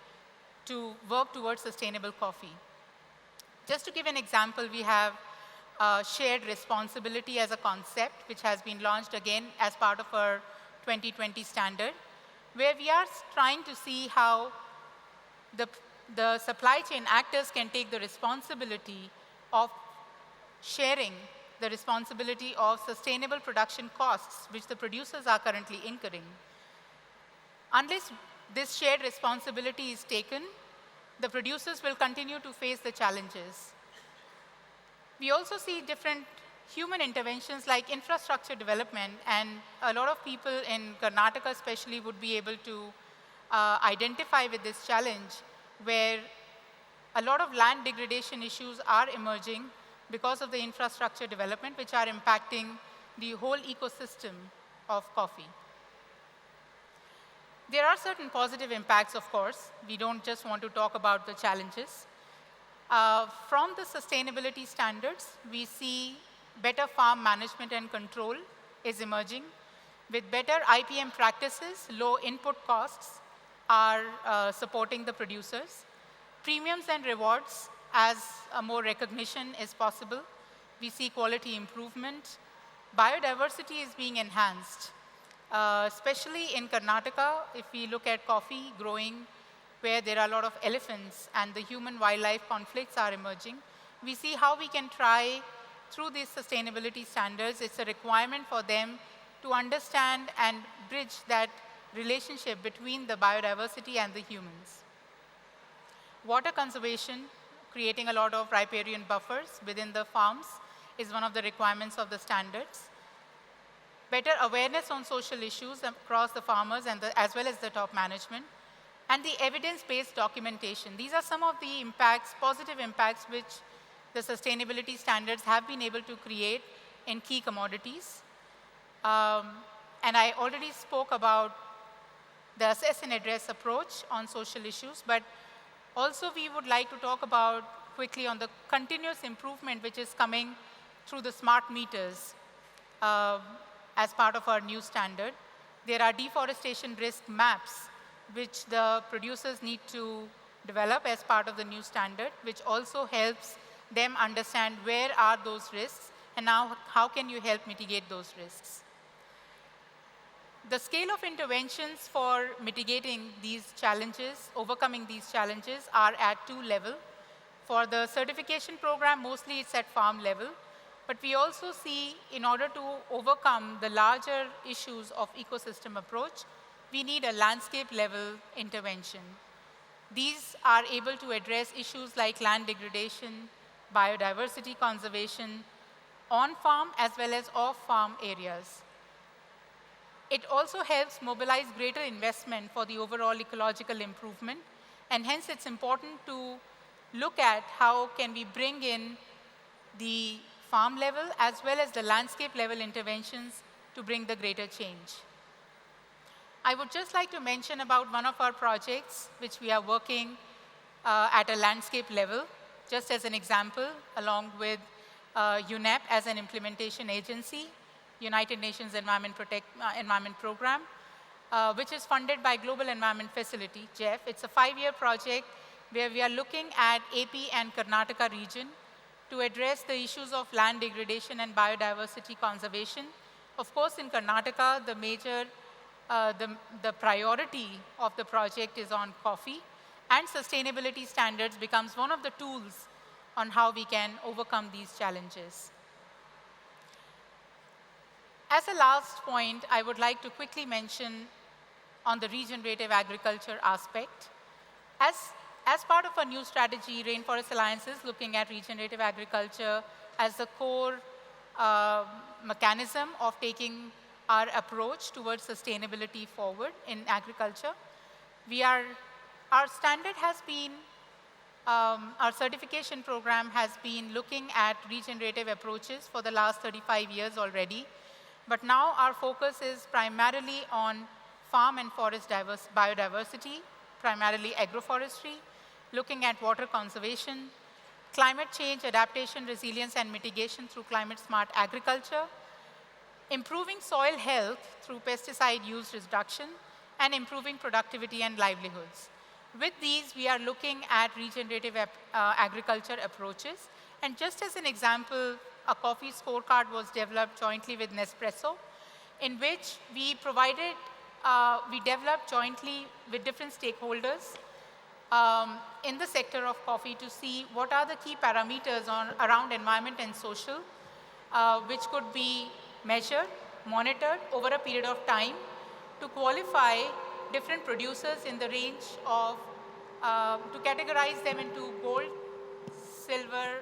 to work towards sustainable coffee. Just to give an example, we have shared responsibility as a concept, which has been launched again as part of our 2020 standard, where we are trying to see how the supply chain actors can take the responsibility of sharing the responsibility of sustainable production costs, which the producers are currently incurring. Unless this shared responsibility is taken, the producers will continue to face the challenges. We also see different human interventions like infrastructure development, and a lot of people in Karnataka especially would be able to identify with this challenge, where a lot of land degradation issues are emerging because of the infrastructure development, which are impacting the whole ecosystem of coffee. There are certain positive impacts, of course. We don't just want to talk about the challenges. From the sustainability standards, we see better farm management and control is emerging. With better IPM practices, low input costs are supporting the producers. Premiums and rewards, as more recognition is possible. We see quality improvement. Biodiversity is being enhanced, especially in Karnataka. If we look at coffee growing where there are a lot of elephants and the human-wildlife conflicts are emerging, we see how we can try through these sustainability standards. It's a requirement for them to understand and bridge that relationship between the biodiversity and the humans. Water conservation, creating a lot of riparian buffers within the farms is one of the requirements of the standards. Better awareness on social issues across the farmers and as well as the top management. And the evidence-based documentation. These are some of the impacts, positive impacts, which the sustainability standards have been able to create in key commodities. And I already spoke about the assess and address approach on social issues, but also we would like to talk about quickly on the continuous improvement which is coming through the smart meters as part of our new standard. There are deforestation risk maps which the producers need to develop as part of the new standard, which also helps them understand where are those risks and now how can you help mitigate those risks. The scale of interventions for mitigating these challenges, overcoming these challenges are at 2 levels. For the certification program, mostly it's at farm level, but we also see in order to overcome the larger issues of ecosystem approach, we need a landscape level intervention. These are able to address issues like land degradation, biodiversity conservation, on-farm as well as off-farm areas. It also helps mobilize greater investment for the overall ecological improvement, and hence it's important to look at how can we bring in the farm level as well as the landscape level interventions to bring the greater change. I would just like to mention about one of our projects which we are working at a landscape level, just as an example, along with UNEP as an implementation agency, United Nations Environment Program, which is funded by Global Environment Facility, GEF. It's a 5-year project where we are looking at AP and Karnataka region to address the issues of land degradation and biodiversity conservation. Of course, in Karnataka, the major the priority of the project is on coffee, and sustainability standards becomes one of the tools on how we can overcome these challenges. As a last point, I would like to quickly mention on the regenerative agriculture aspect. As part of a new strategy, Rainforest Alliance is looking at regenerative agriculture as the core mechanism of taking our approach towards sustainability forward in agriculture. Our standard has been, our certification program has been looking at regenerative approaches for the last 35 years already. But now our focus is primarily on farm and forest biodiversity, primarily agroforestry, looking at water conservation, climate change, adaptation, resilience, and mitigation through climate-smart agriculture, improving soil health through pesticide use reduction, and improving productivity and livelihoods. With these, we are looking at regenerative agriculture approaches. And just as an example, a coffee scorecard was developed jointly with Nespresso, in which we developed jointly with different stakeholders in the sector of coffee to see what are the key parameters around environment and social, which could be measured, monitored over a period of time to qualify different producers in the range of, to categorize them into gold, silver,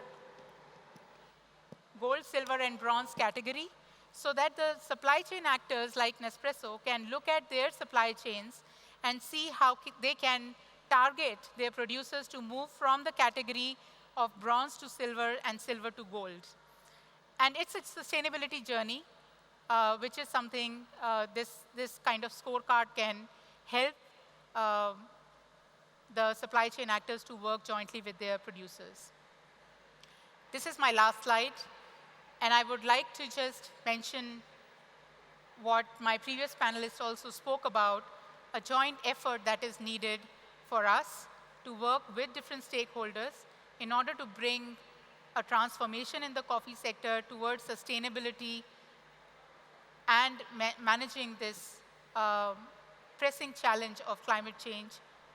and bronze category, so that the supply chain actors like Nespresso can look at their supply chains and see how they can target their producers to move from the category of bronze to silver and silver to gold. And it's a sustainability journey, which is something this kind of scorecard can help the supply chain actors to work jointly with their producers. This is my last slide, and I would like to just mention what my previous panelists also spoke about, a joint effort that is needed for us to work with different stakeholders in order to bring a transformation in the coffee sector towards sustainability and managing this pressing challenge of climate change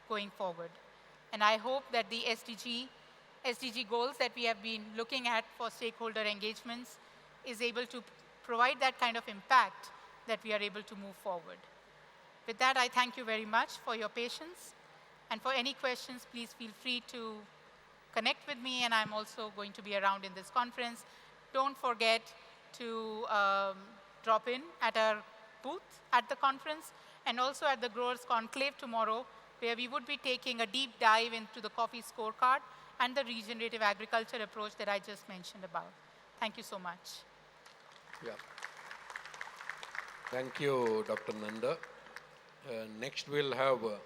going forward. And I hope that the SDG goals that we have been looking at for stakeholder engagements is able to provide that kind of impact that we are able to move forward. With that, I thank you very much for your patience. And for any questions, please feel free to connect with me, and I'm also going to be around in this conference. Don't forget to drop in at our booth at the conference and also at the Growers Conclave tomorrow, where we would be taking a deep dive into the coffee scorecard and the regenerative agriculture approach that I just mentioned about. Thank you so much. Yeah. Thank you, Dr. Nanda. Next, we'll have a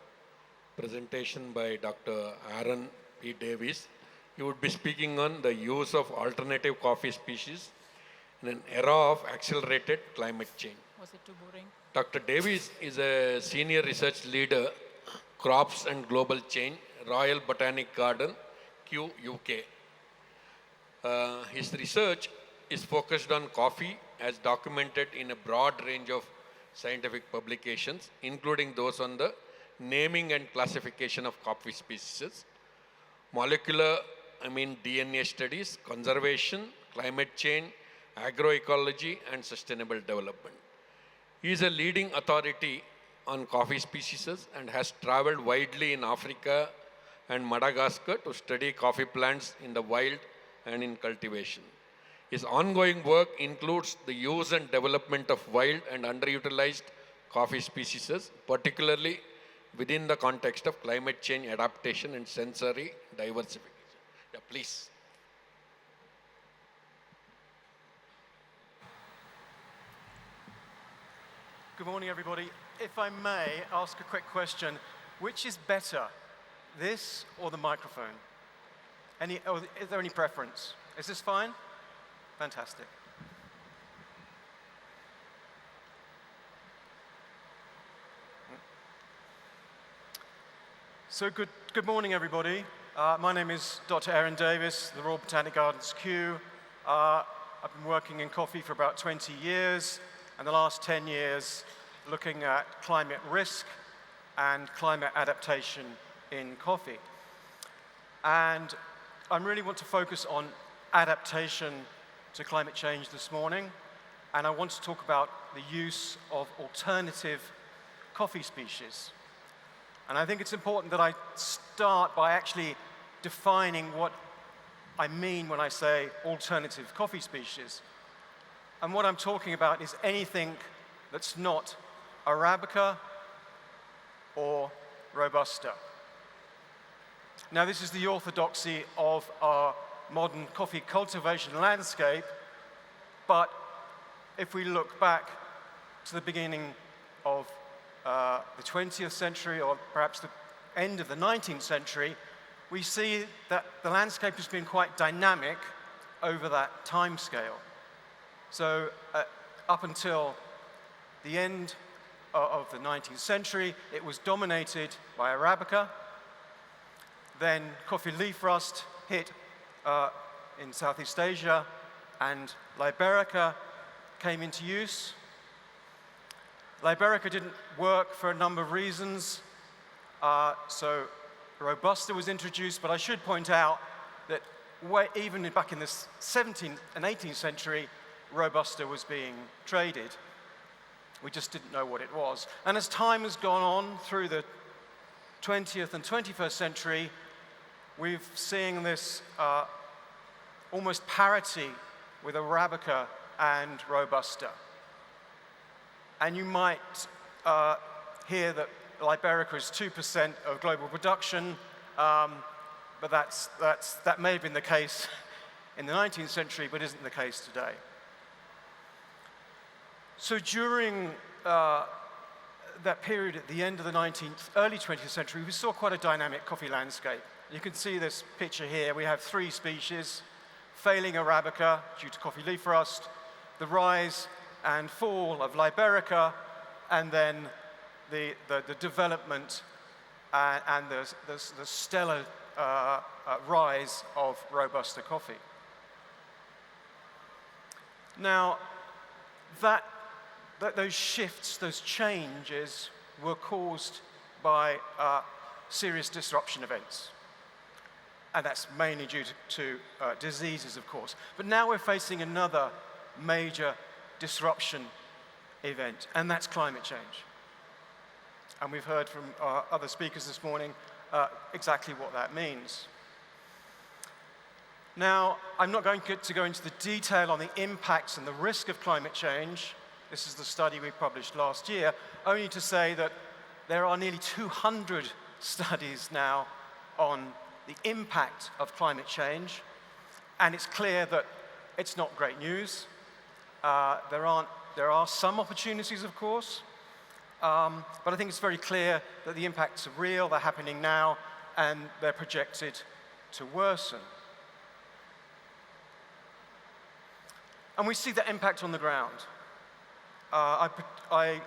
presentation by Dr. Aaron P. Davis. He would be speaking on the use of alternative coffee species in an era of accelerated climate change. Was it too boring? Dr. Davis is a senior research leader, Crops and Global Change, Royal Botanic Garden, Kew, UK. His research is focused on coffee as documented in a broad range of scientific publications, including those on the naming and classification of coffee species, molecular, DNA studies, conservation, climate change, agroecology, and sustainable development. He is a leading authority on coffee species and has traveled widely in Africa and Madagascar to study coffee plants in the wild and in cultivation. His ongoing work includes the use and development of wild and underutilized coffee species, particularly within the context of climate change adaptation and sensory diversification. Yeah, please. Good morning, everybody. If I may ask a quick question, which is better, this or the microphone? Is there any preference? Is this fine? Fantastic. So good morning, everybody. My name is Dr. Aaron Davis, the Royal Botanic Gardens, Kew. I've been working in coffee for about 20 years, and the last 10 years looking at climate risk and climate adaptation in coffee. And I really want to focus on adaptation to climate change this morning, and I want to talk about the use of alternative coffee species. And I think it's important that I start by actually defining what I mean when I say alternative coffee species. And what I'm talking about is anything that's not Arabica or Robusta. Now, this is the orthodoxy of our modern coffee cultivation landscape, but if we look back to the beginning of the 20th century, or perhaps the end of the 19th century, we see that the landscape has been quite dynamic over that time scale. So up until the end of the 19th century, it was dominated by Arabica. Then coffee leaf rust hit in Southeast Asia, and Liberica came into use. Liberica didn't work for a number of reasons, so Robusta was introduced, but I should point out that even back in the 17th and 18th century, Robusta was being traded. We just didn't know what it was. And as time has gone on through the 20th and 21st century, we've seen this almost parity with Arabica and Robusta. And you might hear that Liberica is 2% of global production, but that may have been the case in the 19th century, but isn't the case today. So during that period at the end of the 19th, early 20th century, we saw quite a dynamic coffee landscape. You can see this picture here. We have 3 species: failing Arabica due to coffee leaf rust, the rise and fall of Liberica, and then the development and the stellar rise of Robusta coffee. Now, those shifts, those changes were caused by serious disruption events. And that's mainly due to diseases, of course. But now we're facing another major disruption event, and that's climate change. And we've heard from other speakers this morning exactly what that means. Now, I'm not going to go into the detail on the impacts and the risk of climate change. This is the study we published last year, only to say that there are nearly 200 studies now on the impact of climate change, and it's clear that it's not great news. There are some opportunities, of course, but I think it's very clear that the impacts are real, they're happening now, and they're projected to worsen. And we see that impact on the ground. My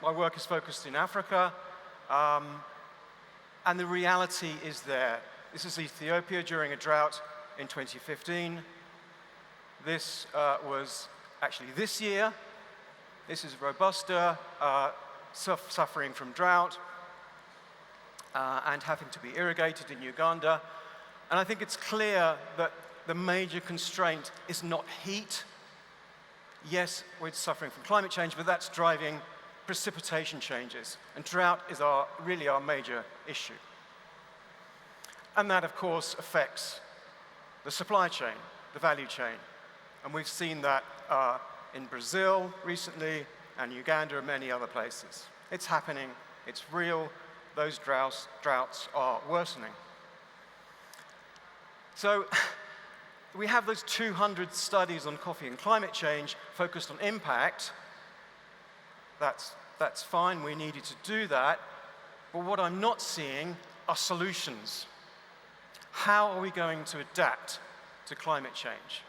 work is focused in Africa, and the reality is there. This is Ethiopia during a drought in 2015. This was actually this year. This is Robusta suffering from drought and having to be irrigated in Uganda. And I think it's clear that the major constraint is not heat. Yes, we're suffering from climate change, but that's driving precipitation changes. And drought is really our major issue. And that, of course, affects the supply chain, the value chain. And we've seen that in Brazil recently, and Uganda and many other places. It's happening, it's real, those droughts are worsening. So we have those 200 studies on coffee and climate change focused on impact. That's fine, we needed to do that. But what I'm not seeing are solutions. How are we going to adapt to climate change?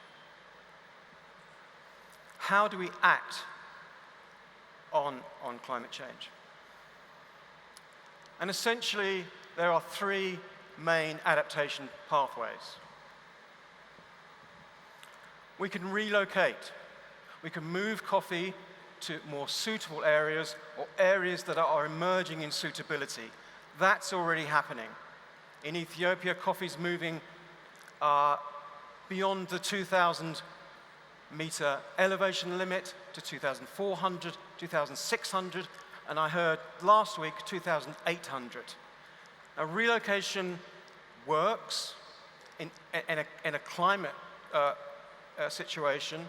How do we act on climate change? And essentially, there are 3 main adaptation pathways. We can relocate. We can move coffee to more suitable areas or areas that are emerging in suitability. That's already happening. In Ethiopia, coffee's moving beyond the 2,000 meter elevation limit to 2,400, 2,600, and I heard last week 2,800. Now, relocation works in a climate situation.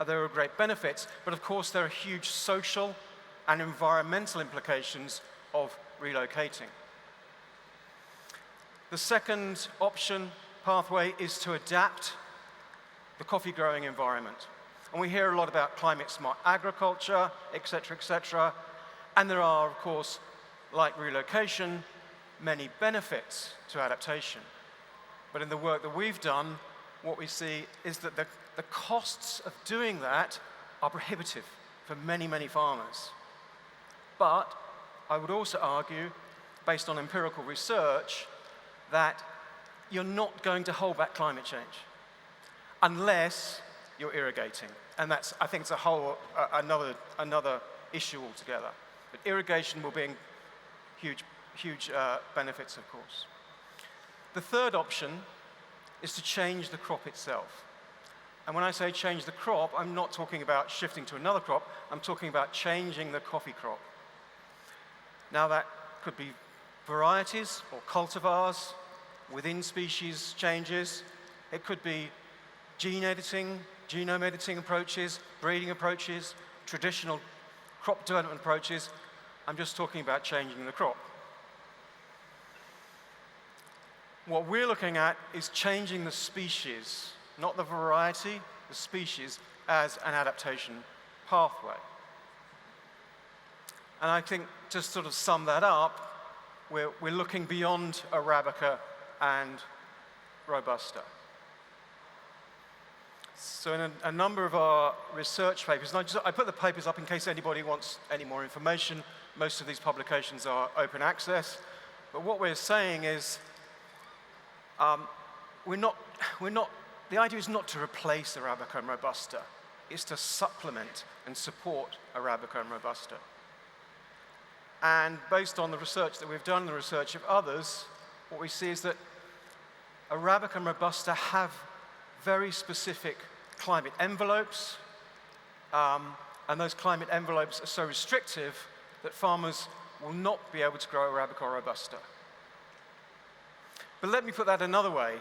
There are great benefits, but of course there are huge social and environmental implications of relocating. The second option, pathway, is to adapt the coffee growing environment. And we hear a lot about climate smart agriculture, et cetera, and there are, of course, like relocation, many benefits to adaptation. But in the work that we've done, what we see is that the costs of doing that are prohibitive for many, many farmers. But I would also argue, based on empirical research, that you're not going to hold back climate change unless you're irrigating. And that's, I think, it's a whole another issue altogether. But irrigation will bring huge benefits, of course. The third option is to change the crop itself. And when I say change the crop, I'm not talking about shifting to another crop, I'm talking about changing the coffee crop. Now that could be varieties or cultivars, within species changes. It could be gene editing, genome editing approaches, breeding approaches, traditional crop development approaches. I'm just talking about changing the crop. What we're looking at is changing the species, not the variety, the species, as an adaptation pathway. And I think to sort of sum that up, we're looking beyond Arabica and Robusta. So in a number of our research papers, and I put the papers up in case anybody wants any more information. Most of these publications are open access. But what we're saying is, the idea is not to replace Arabica and Robusta. It's to supplement and support Arabica and Robusta. And based on the research that we've done, the research of others, what we see is that Arabica and Robusta have very specific climate envelopes, and those climate envelopes are so restrictive that farmers will not be able to grow Arabica or Robusta. But let me put that another way.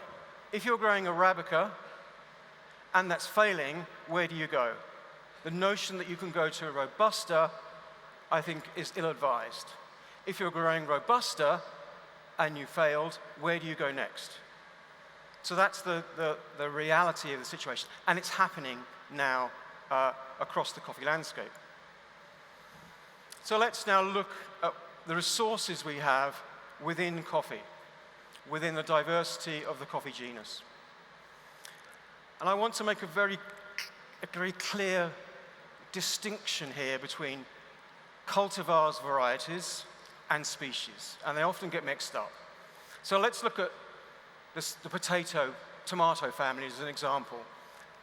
If you're growing Arabica and that's failing, where do you go? The notion that you can go to a Robusta, I think, is ill-advised. If you're growing Robusta and you failed, where do you go next? So that's the reality of the situation, and it's happening now across the coffee landscape. So let's now look at the resources we have within coffee, within the diversity of the coffee genus. And I want to make a very clear distinction here between cultivars, varieties, and species, and they often get mixed up. So let's look at the tomato family as an example.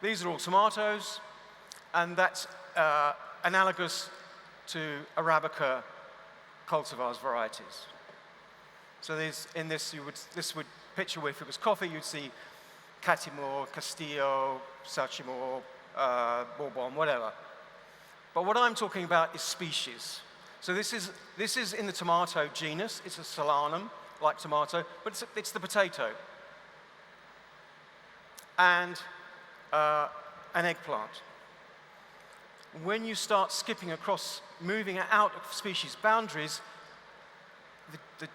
These are all tomatoes, and that's analogous to Arabica cultivars varieties. So in this would picture if it was coffee, you'd see Catimor, Castillo, Sachimor, Bourbon, whatever. But what I'm talking about is species. So this is in the tomato genus. It's a Solanum, like tomato, but it's the potato. And an eggplant. When you start skipping across, moving out of species boundaries, the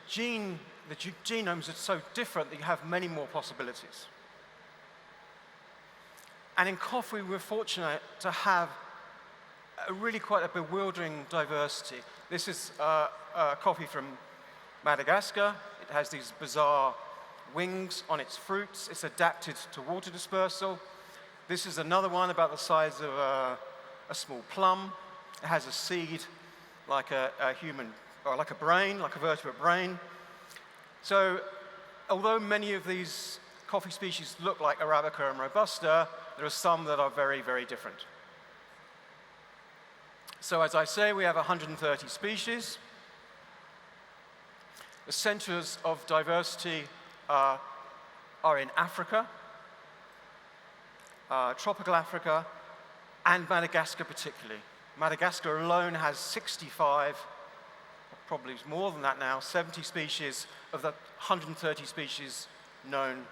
genomes are so different that you have many more possibilities. And in coffee, we're fortunate to have really quite a bewildering diversity. This is coffee from Madagascar. It has these bizarre wings on its fruits. It's adapted to water dispersal. This is another one about the size of a small plum. It has a seed like a human, or like a brain, like a vertebrate brain. So although many of these coffee species look like Arabica and Robusta, there are some that are very, very different. So as I say, we have 130 species. The centers of diversity are in Africa, tropical Africa, and Madagascar particularly. Madagascar alone has 65, probably more than that now, 70 species of the 130 species known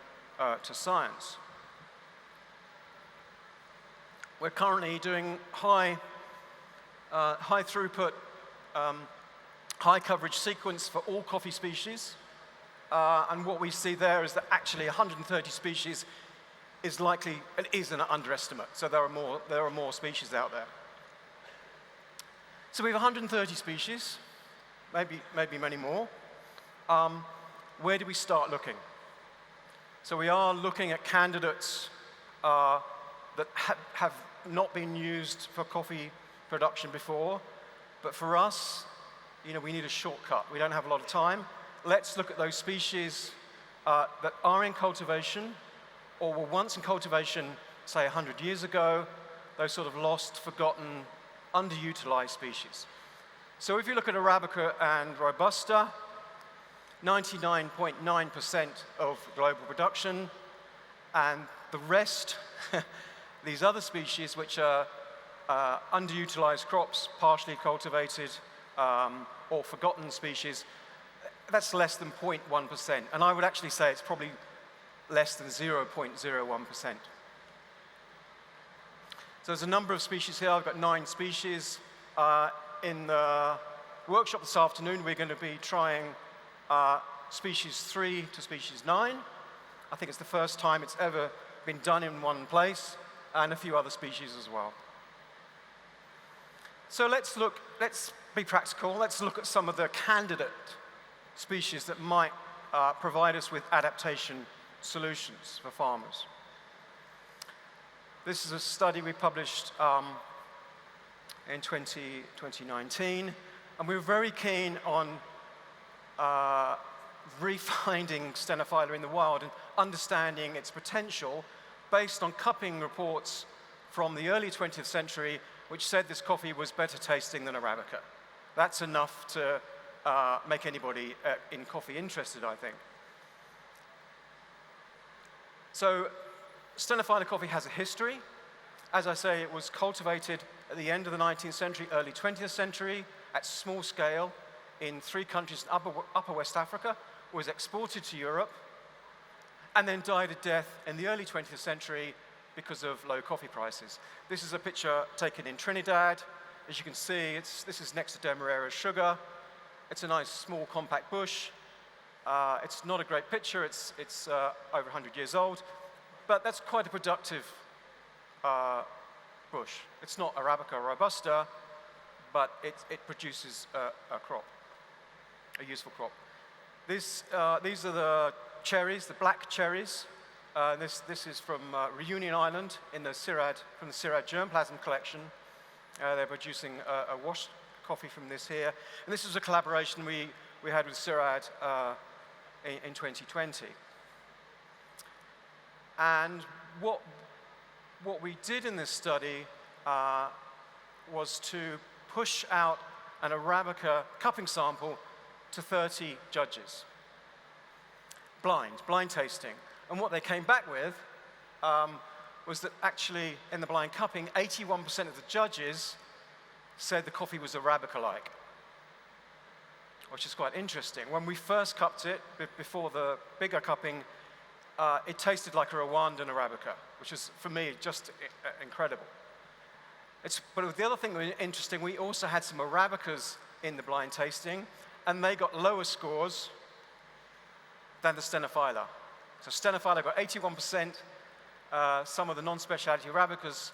to science. We're currently doing high throughput, high coverage sequence for all coffee species. And what we see there is that actually 130 species is an underestimate. So there are more species out there. So we have 130 species, maybe many more. Where do we start looking? So we are looking at candidates that have not been used for coffee production before, but for us, we need a shortcut. We don't have a lot of time. Let's look at those species that are in cultivation or were once in cultivation, say 100 years ago, those sort of lost, forgotten, underutilized species. So if you look at Arabica and Robusta, 99.9% of global production, and the rest, these other species which are underutilized crops, partially cultivated, or forgotten species, that's less than 0.1%. And I would actually say it's probably less than 0.01%. So there's a number of species here. I've got 9 species. In the workshop this afternoon, we're going to be trying species 3 to species 9. I think it's the first time it's ever been done in one place, and a few other species as well. So let's be practical, let's look at some of the candidate species that might provide us with adaptation solutions for farmers. This is a study we published in 2019, and we were very keen on refinding Stenophylla in the wild and understanding its potential based on cupping reports from the early 20th century which said this coffee was better tasting than Arabica. That's enough to make anybody in coffee interested, I think. So Stenophylla coffee has a history. As I say, it was cultivated at the end of the 19th century, early 20th century, at small scale in 3 countries in upper West Africa, was exported to Europe, and then died a death in the early 20th century because of low coffee prices. This is a picture taken in Trinidad. As you can see, this is next to Demerara sugar. It's a nice, small, compact bush. It's not a great picture. It's over 100 years old, but that's quite a productive bush. It's not Arabica or Robusta, but it produces a crop, a useful crop. These are the cherries, the black cherries. This is from Reunion Island in the from the Sirad germplasm collection. They're producing a washed coffee from this here. And this is a collaboration we had with Sirad in 2020. And what we did in this study was to push out an Arabica cupping sample to 30 judges. Blind tasting. And what they came back with was that actually in the blind cupping, 81% of the judges said the coffee was Arabica-like, which is quite interesting. When we first cupped it, before the bigger cupping, it tasted like a Rwandan Arabica, which is, for me, just incredible. But the other thing that was interesting, we also had some Arabicas in the blind tasting, and they got lower scores than the Stenophylla. So Stenophylla got 81%. Some of the non-specialty Arabicas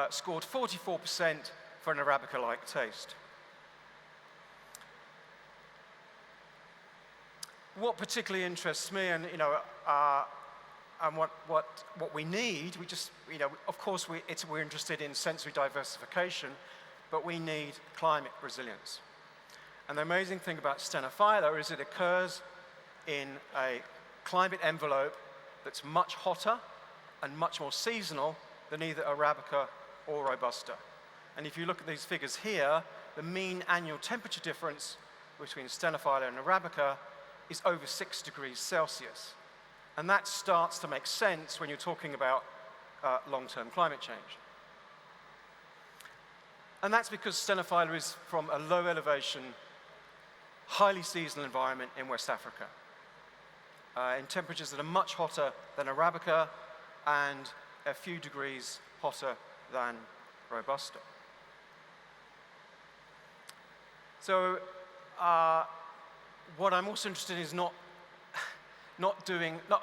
scored 44% for an Arabica-like taste. What particularly interests me, and and what we need, of course we're interested in sensory diversification, but we need climate resilience. And the amazing thing about Stenophylla is it occurs in a climate envelope that's much hotter and much more seasonal than either Arabica or Robusta. And if you look at these figures here, the mean annual temperature difference between Stenophylla and Arabica is over 6 degrees Celsius. And that starts to make sense when you're talking about long-term climate change. And that's because Stenophylla is from a low elevation, highly seasonal environment in West Africa, in temperatures that are much hotter than Arabica and a few degrees hotter than Robusta. So what I'm also interested in is not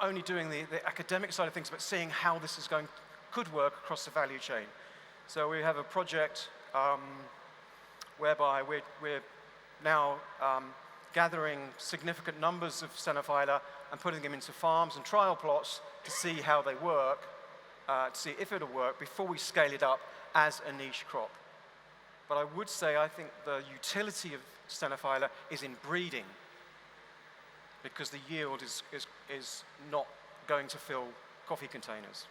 only doing the academic side of things, but seeing how this could work across the value chain. So we have a project whereby we're now gathering significant numbers of Stenophylla and putting them into farms and trial plots to see how they work, to see if it'll work before we scale it up as a niche crop. But I would say I think the utility of Stenophylla is in breeding, because the yield is not going to fill coffee containers.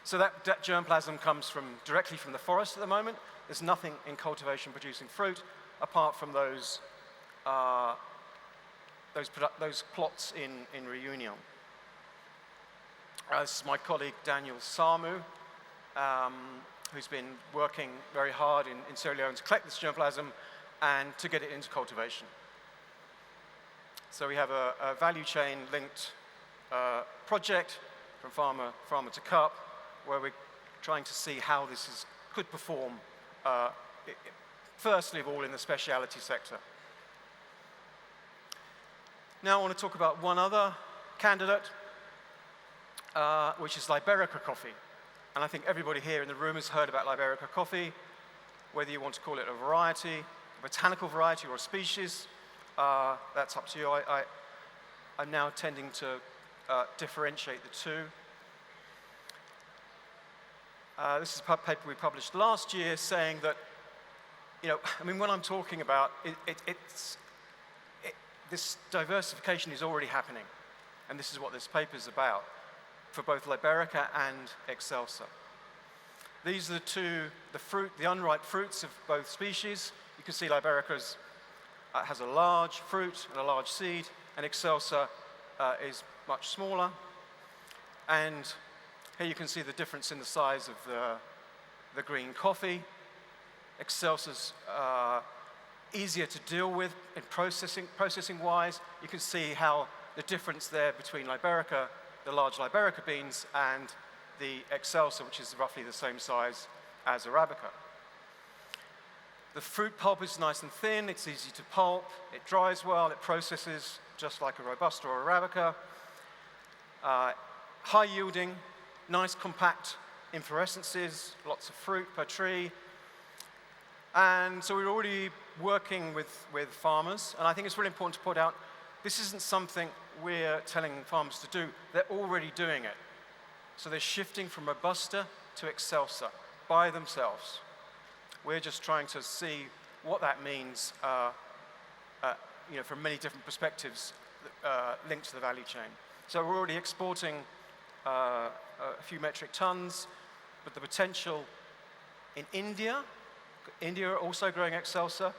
So that germplasm comes directly from the forest at the moment. There's nothing in cultivation producing fruit apart from those plots in Reunion. This is my colleague Daniel Samu, who's been working very hard in Sierra Leone to collect this germplasm and to get it into cultivation. So we have a value chain linked project from farmer to cup, where we're trying to see how this could perform, firstly of all in the specialty sector. Now I want to talk about one other candidate, which is Liberica coffee. And I think everybody here in the room has heard about Liberica coffee, whether you want to call it a variety, botanical variety or a species, that's up to you. I'm now tending to differentiate the two. This is a paper we published last year saying that, I mean, what I'm talking about, this diversification is already happening. And this is what this paper is about for both Liberica and Excelsa. These are the unripe fruits of both species. You can see Liberica has a large fruit and a large seed, and Excelsa is much smaller. And here you can see the difference in the size of the green coffee. Excelsa's easier to deal with in processing-wise. You can see how the difference there between Liberica, the large Liberica beans, and the Excelsa, which is roughly the same size as Arabica. The fruit pulp is nice and thin, it's easy to pulp, it dries well, it processes just like a Robusta or Arabica. High yielding, nice compact inflorescences, lots of fruit per tree. And so we're already working with farmers, and I think it's really important to point out this isn't something we're telling farmers to do, they're already doing it. So they're shifting from Robusta to Excelsa by themselves. We're just trying to see what that means from many different perspectives linked to the value chain. So we're already exporting a few metric tons, but the potential in India are also growing Excelsa,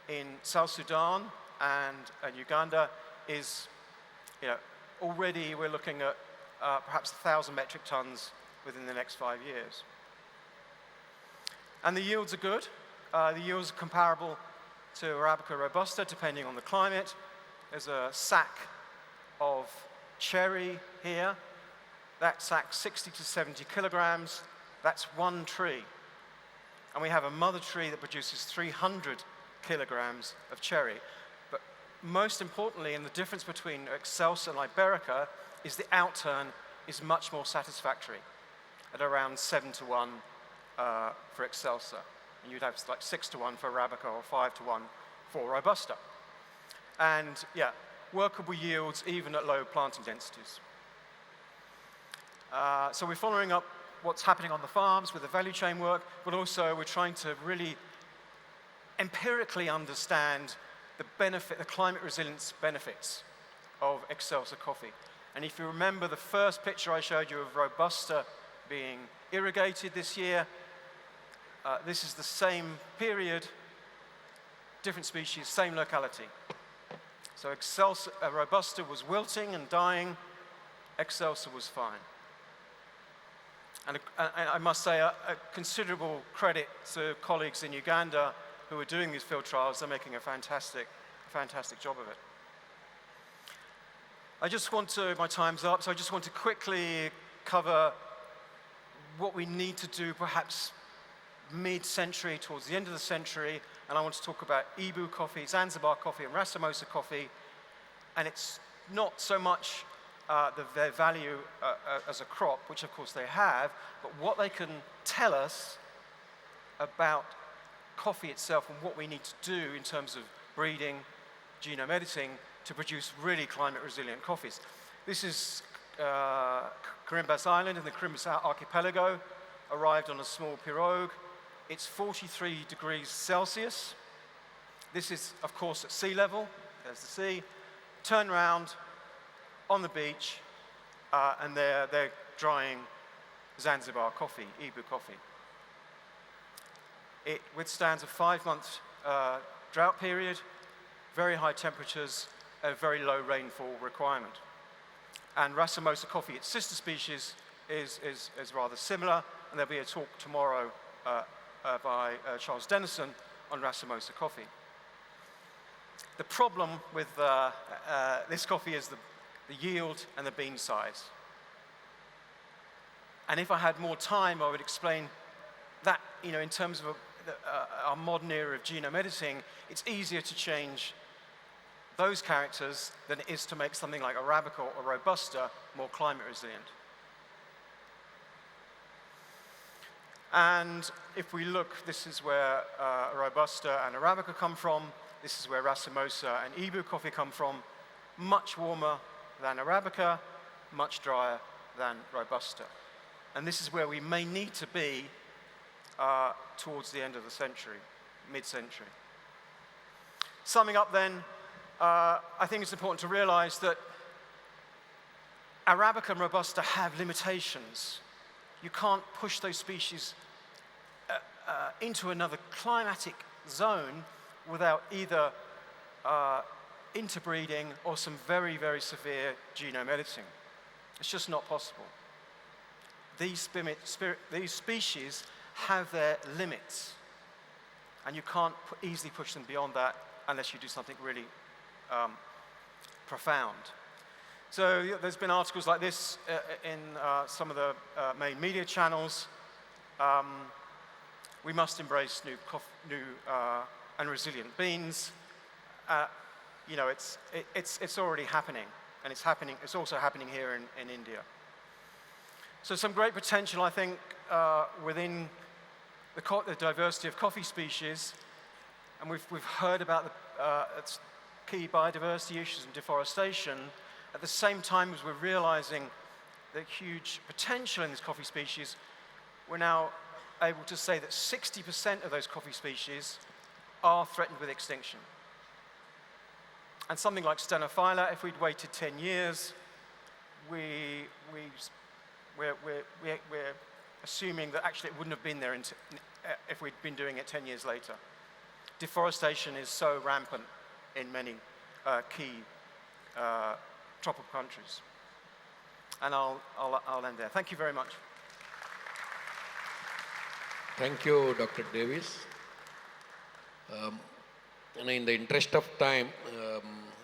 in South Sudan and Uganda is, already we're looking at perhaps 1,000 metric tons within the next 5 years. And the yields are good. The yields are comparable to Arabica Robusta, depending on the climate. There's a sack of cherry here. That sack, 60 to 70 kilograms. That's one tree. And we have a mother tree that produces 300 kilograms of cherry. But most importantly, and the difference between Excelsa and Liberica is the outturn is much more satisfactory at around 7 to 1 for Excelsa. And you'd have like 6 to 1 for Arabica or 5 to 1 for Robusta. And yeah, workable yields even at low planting densities. So we're following up what's happening on the farms with the value chain work, but also we're trying to really empirically understand the climate resilience benefits of Excelsa coffee. And if you remember the first picture I showed you of Robusta being irrigated this year, this is the same period, different species, same locality. So Robusta was wilting and dying, Excelsa was fine. And I must say a considerable credit to colleagues in Uganda who are doing these field trials. They're making a fantastic job of it. My time's up, so I just want to quickly cover what we need to do perhaps mid-century, towards the end of the century, and I want to talk about Ibu coffee, Zanzibar coffee, and Rasomosa coffee. And it's not so much their value as a crop, which of course they have, but what they can tell us about coffee itself and what we need to do in terms of breeding, genome editing, to produce really climate resilient coffees. This is Carimbas Island in the Carimbas Archipelago, arrived on a small pirogue. It's 43 degrees Celsius. This is, of course, at sea level. There's the sea. Turn round on the beach, and they're drying Zanzibar coffee, Ibu coffee. It withstands a 5-month drought period, very high temperatures, a very low rainfall requirement. And Rasomosa coffee, its sister species, is rather similar, and there'll be a talk tomorrow by Charles Dennison on Rasomosa coffee. The problem with this coffee is the yield and the bean size. And if I had more time, I would explain that, in terms of our modern era of genome editing, it's easier to change those characters than it is to make something like Arabica or Robusta more climate resilient. And if we look, this is where Robusta and Arabica come from. This is where Racemosa and Ibu coffee come from. Much warmer than Arabica, much drier than Robusta. And this is where we may need to be towards the end of the century, mid-century. Summing up then, I think it's important to realize that Arabica and Robusta have limitations. You can't push those species into another climatic zone without either interbreeding or some very, very severe genome editing. It's just not possible. These species have their limits, and you can't easily push them beyond that unless you do something really profound. So there's been articles like this in some of the main media channels. We must embrace new and resilient beans. You know, it's already happening, and it's also happening here in India. So some great potential, I think, within the diversity of coffee species, and we've heard about the key biodiversity issues and deforestation. At the same time as we're realizing the huge potential in these coffee species, we're now able to say that 60% of those coffee species are threatened with extinction. And something like Stenophylla, if we'd waited 10 years, we're assuming that actually it wouldn't have been there if we'd been doing it 10 years later. Deforestation is so rampant in many key tropical countries. And I'll end there. Thank you very much. Thank you, Dr. Davis. And in the interest of time,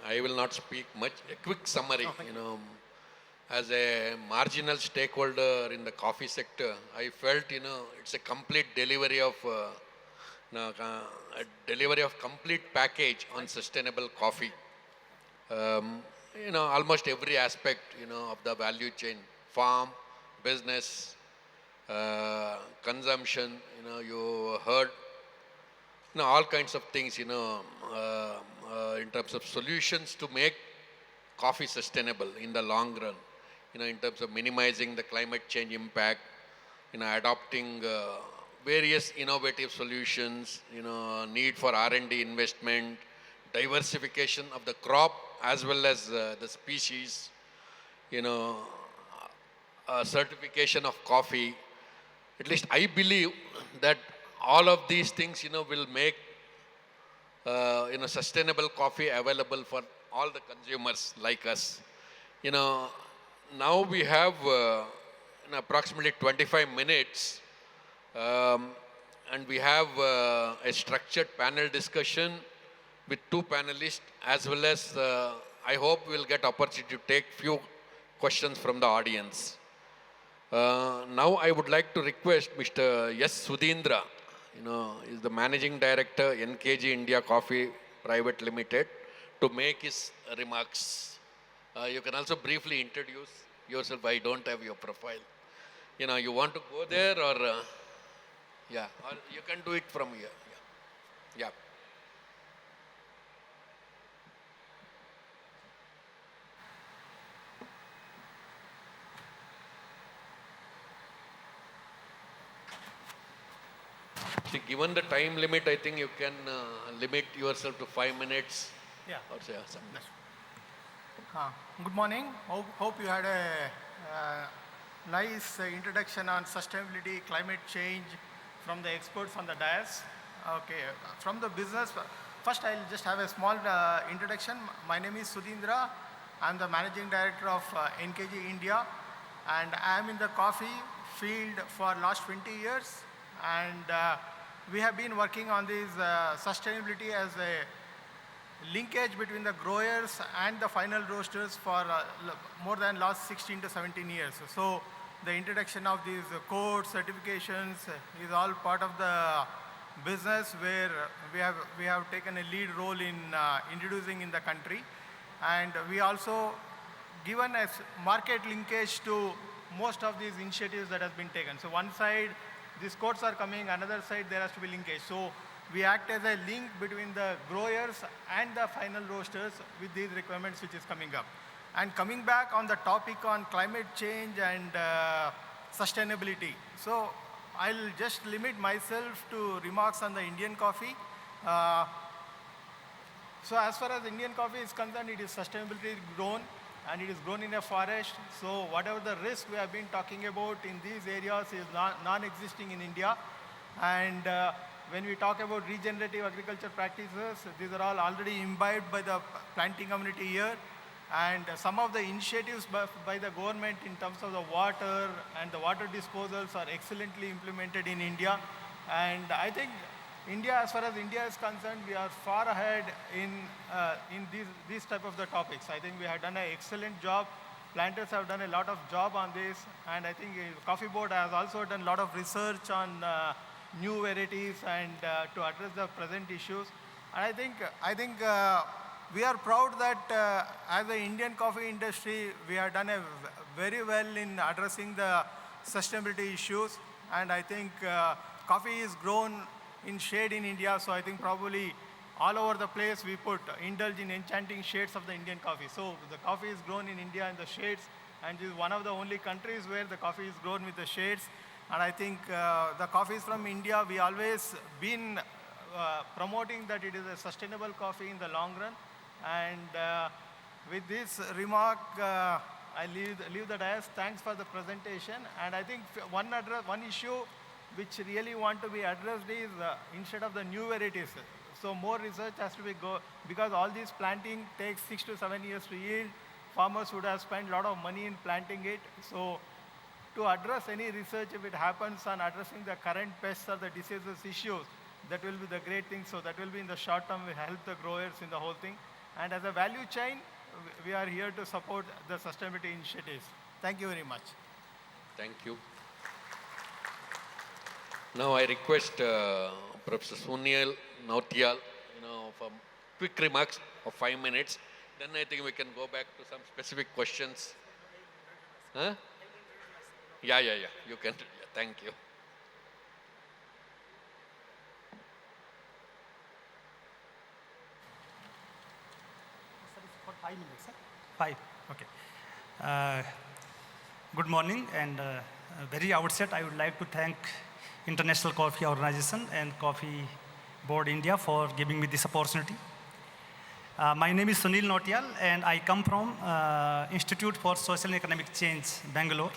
I will not speak much. A quick summary, as a marginal stakeholder in the coffee sector, I felt, it's a complete delivery of complete package on sustainable coffee. Almost every aspect, of the value chain, farm, business, consumption, you heard, all kinds of things, in terms of solutions to make coffee sustainable in the long run, in terms of minimizing the climate change impact, adopting various innovative solutions, need for R&D investment, diversification of the crop as well as the species, certification of coffee. At least I believe that all of these things, will make, sustainable coffee available for all the consumers like us. Now we have in approximately 25 minutes, and we have a structured panel discussion with two panelists, as well as I hope we'll get opportunity to take few questions from the audience. Now I would like to request Mr. S. Sudhindra, is the Managing Director, NKG India Coffee Private Limited, to make his remarks. You can also briefly introduce yourself. I don't have your profile. You want to go there or, yeah, or you can do it from here. Yeah. See, given the time limit, I think you can limit yourself to 5 minutes. Yeah. Or say something. Good morning. Hope you had a nice introduction on sustainability, climate change from the experts on the dais. Okay, from the business, first I'll just have a small introduction. My name is Sudhindra. I'm the Managing Director of NKG India, and I'm in the coffee field for last 20 years. And we have been working on this sustainability as a linkage between the growers and the final roasters for more than last 16 to 17 years. So the introduction of these codes, certifications is all part of the business where we have taken a lead role in introducing in the country. And we also given as market linkage to most of these initiatives that has been taken. So one side, these quotes are coming, another side there has to be linkage. So we act as a link between the growers and the final roasters with these requirements which is coming up. And coming back on the topic on climate change and sustainability. So I'll just limit myself to remarks on the Indian coffee. So as far as Indian coffee is concerned, it is sustainability grown and it is grown in a forest. So whatever the risk we have been talking about in these areas is non-existing in India. And when we talk about regenerative agriculture practices, these are all already imbibed by the planting community here. And some of the initiatives by the government in terms of the water and the water disposals are excellently implemented in India. And I think India, as far as India is concerned, we are far ahead in these type of the topics. I think we have done an excellent job. Planters have done a lot of job on this. And I think Coffee Board has also done a lot of research on new varieties and to address the present issues. And I think we are proud that as the Indian coffee industry, we have done very well in addressing the sustainability issues. And I think coffee is grown in shade in India, so I think probably all over the place we indulge in enchanting shades of the Indian coffee. So the coffee is grown in India in the shades, and it is one of the only countries where the coffee is grown with the shades. And I think the coffees from India, we always been promoting that it is a sustainable coffee in the long run. And with this remark, I leave the dais. Thanks for the presentation. And I think one issue which really want to be addressed is instead of the new varieties. So more research has to be because all this planting takes 6 to 7 years to yield. Farmers would have spent a lot of money in planting it. So to address any research, if it happens on addressing the current pests or the diseases issues, that will be the great thing. So that will be in the short term, we help the growers in the whole thing. And as a value chain, we are here to support the sustainability initiatives. Thank you very much. Thank you. Now I request Professor Sunil Nautiyal, for quick remarks of 5 minutes. Then I think we can go back to some specific questions. Huh? Yeah. You can. Yeah, thank you. For 5 minutes, sir? 5, okay. Good morning, and very outset, I would like to thank International Coffee Organization and Coffee Board India for giving me this opportunity. My name is Sunil Nautiyal, and I come from Institute for Social and Economic Change, Bangalore.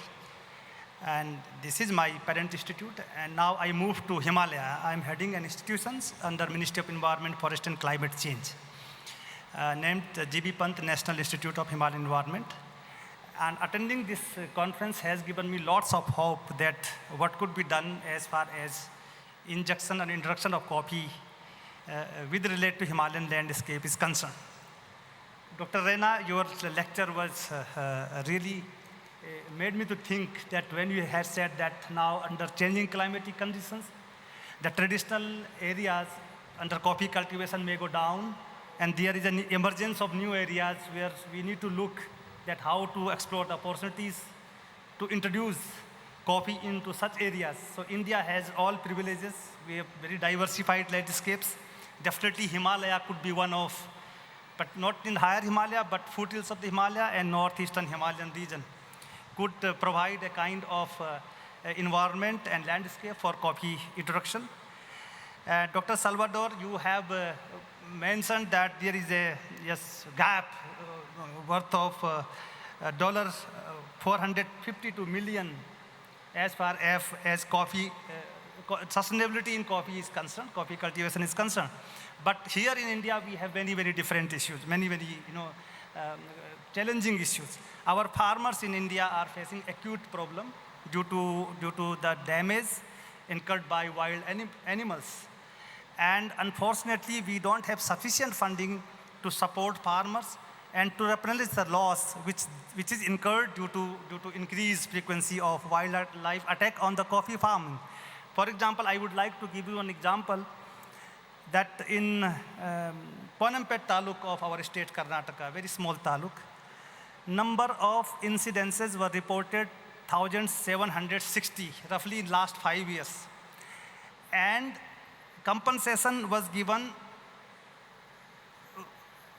And this is my parent institute, and now I moved to Himalaya. I'm heading an institution under Ministry of Environment, Forest and Climate Change, named G.B. Pant National Institute of Himalayan Environment. And attending this conference has given me lots of hope that what could be done as far as injection and introduction of coffee with relate to Himalayan landscape is concerned. Dr. Rena, your lecture was really made me to think that when you had said that now under changing climatic conditions, the traditional areas under coffee cultivation may go down, and there is an emergence of new areas where we need to look at how to explore the opportunities to introduce coffee into such areas. So India has all privileges. We have very diversified landscapes. Definitely Himalaya could be one of, but not in higher Himalaya, but foothills of the Himalaya and northeastern Himalayan region could provide a kind of environment and landscape for coffee introduction. Dr. Salvador, you have mentioned that there is a gap worth of $452 million as far as coffee sustainability in coffee is concerned, coffee cultivation is concerned. But here in India, we have many, very different issues, many, challenging issues. Our farmers in India are facing acute problem due to the damage incurred by wild animals. And unfortunately, we don't have sufficient funding to support farmers and to replenish the loss which is incurred due to increased frequency of wildlife attack on the coffee farming. For example, I would like to give you an example that in Ponampet Taluk of our state, Karnataka, very small taluk, number of incidences were reported 1,760, roughly in last 5 years. and compensation was given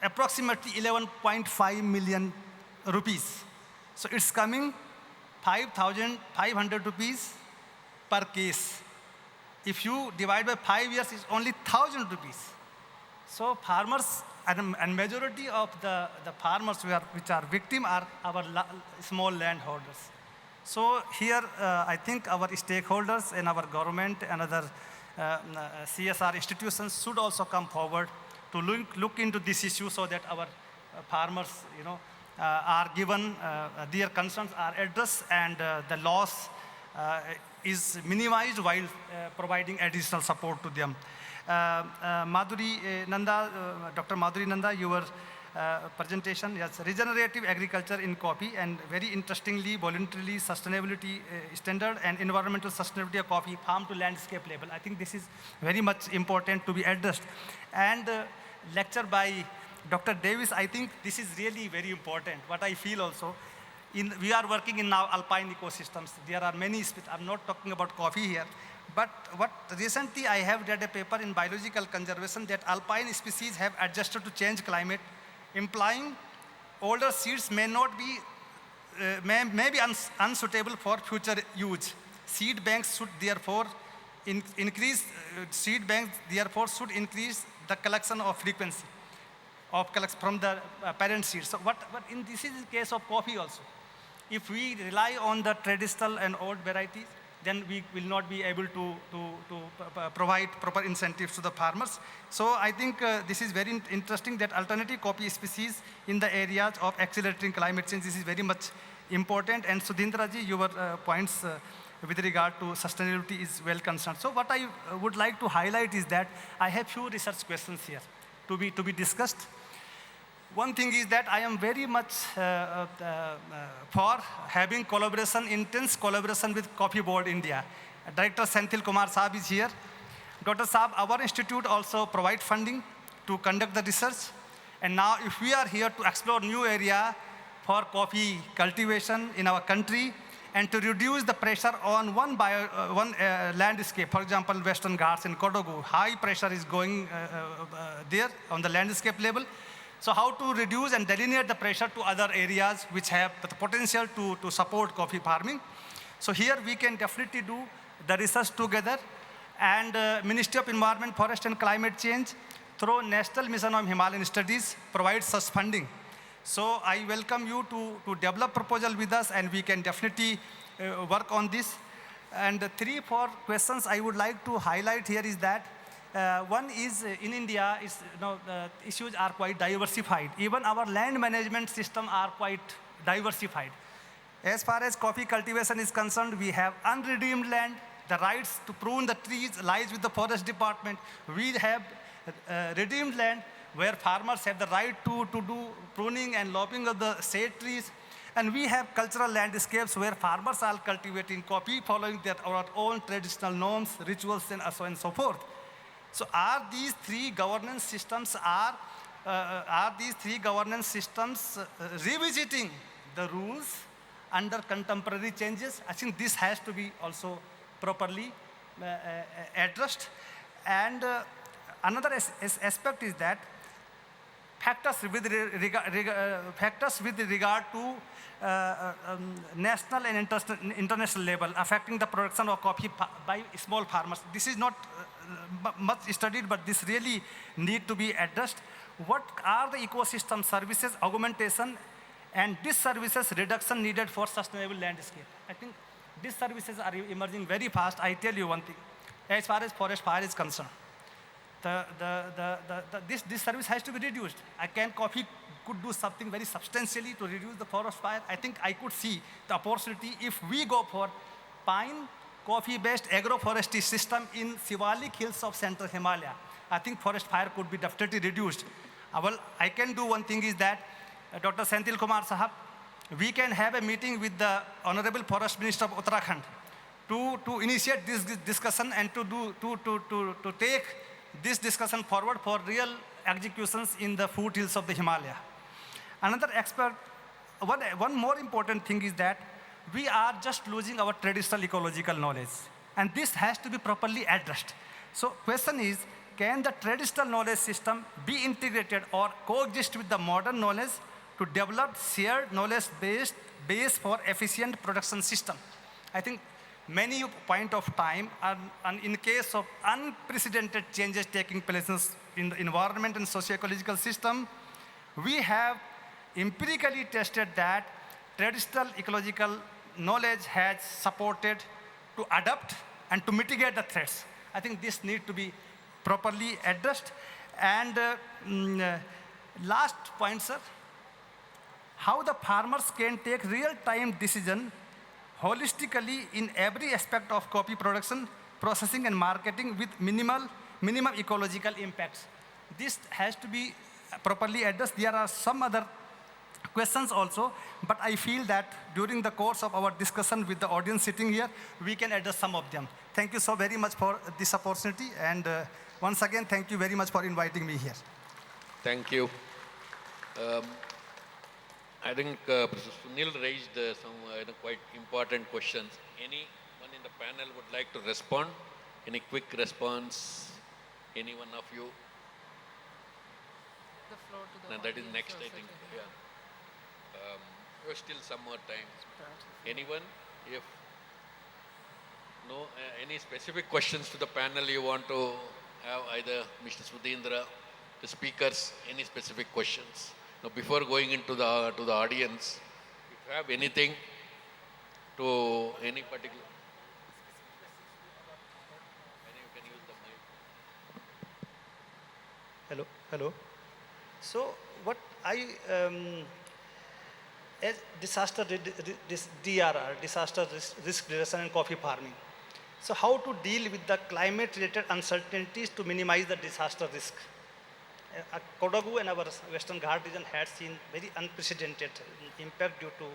approximately 11.5 million rupees. So it's coming 5,500 rupees per case. If you divide by 5 years, it's only 1,000 rupees. So farmers, and majority of the farmers which are victim are our small landholders. So here, I think our stakeholders and our government and other CSR institutions should also come forward to look into this issue so that our farmers, are given, their concerns are addressed, and the loss is minimized while providing additional support to them. Madhuri Nanda, Dr. Madhuri Nanda, your presentation, yes, regenerative agriculture in coffee, and very interestingly, voluntarily sustainability standard and environmental sustainability of coffee, farm to landscape level. I think this is very much important to be addressed. And lecture by Dr. Davis, I think this is really very important. What I feel also, we are working in now alpine ecosystems. There are many, I'm not talking about coffee here, but what recently I have read a paper in biological conservation that alpine species have adjusted to change climate, implying older seeds may not be, may be unsuitable for future use. Seed banks should therefore increase, seed banks therefore should increase the collection of frequency of collection from the parent seeds. So this is the case of coffee also. If we rely on the traditional and old varieties, then we will not be able to provide proper incentives to the farmers. So I think this is very interesting that alternative coffee species in the areas of accelerating climate change, this is very much important. And Sudhindra ji, your points with regard to sustainability is well concerned. So what I would like to highlight is that I have few research questions here to be discussed. One thing is that I am very much for having collaboration, intense collaboration with Coffee Board India. Director Senthil Kumar Saab is here. Dr. Saab, our institute also provides funding to conduct the research. And now if we are here to explore new area for coffee cultivation in our country and to reduce the pressure on one landscape, for example, Western Ghats in Kodagu, high pressure is going there on the landscape level. So how to reduce and delineate the pressure to other areas which have the potential to support coffee farming. So here we can definitely do the research together, and Ministry of Environment, Forest and Climate Change through National Mission on Himalayan Studies provides such funding. So I welcome you to develop proposal with us, and we can definitely work on this. And 3-4 questions I would like to highlight here is that one is in India, the issues are quite diversified. Even our land management system are quite diversified. As far as coffee cultivation is concerned, we have unredeemed land. The rights to prune the trees lies with the forest department. We have redeemed land where farmers have the right to do pruning and lopping of the said trees. And we have cultural landscapes where farmers are cultivating coffee following our own traditional norms, rituals, and so on and so forth. So are these three governance systems revisiting the rules under contemporary changes? I think this has to be also properly addressed. And another aspect is that factors with regard to national and international level affecting the production of coffee by small farmers. This is not much studied, but this really need to be addressed. What are the ecosystem services augmentation and disservices reduction needed for sustainable landscape? I think these services are emerging very fast. I tell you one thing, as far as forest fire is concerned, this service has to be reduced. Coffee could do something very substantially to reduce the forest fire. I think I could see the opportunity if we go for pine coffee-based agroforestry system in Shivalik Hills of Central Himalaya. I think forest fire could be definitely reduced. Well, I can do one thing is that, Dr. Senthil Kumar Sahab, we can have a meeting with the Honorable Forest Minister of Uttarakhand to initiate this discussion and to take this discussion forward for real executions in the foothills of the Himalaya. Another aspect, one more important thing is that we are just losing our traditional ecological knowledge. And this has to be properly addressed. So question is, can the traditional knowledge system be integrated or coexist with the modern knowledge to develop shared knowledge-based base for efficient production system? I think many point of time, and in case of unprecedented changes taking place in the environment and socio-ecological system, we have empirically tested that traditional ecological knowledge has supported to adapt and to mitigate the threats. I think this needs to be properly addressed. And last point, sir, how the farmers can take real-time decision holistically in every aspect of coffee production, processing, and marketing with minimum ecological impacts. This has to be properly addressed. There are some other questions also, but I feel that during the course of our discussion with the audience sitting here, we can address some of them. Thank you so very much for this opportunity, and once again, thank you very much for inviting me here. Thank you. I think Professor Sunil raised some quite important questions. Anyone in the panel would like to respond? Any quick response? Any one of you? The floor to the No, that is audience next, I also think. to- Yeah. There's still some more time. Anyone? If no, any specific questions to the panel you want to have, either Mr. Sudhindra, the speakers, any specific questions? Now, before going into the audience, if you have anything to any particular, you can use the mic. Hello. So what as DRR, disaster risk reduction and coffee farming. So how to deal with the climate-related uncertainties to minimize the disaster risk? Kodagu and our Western Ghat region had seen very unprecedented impact due to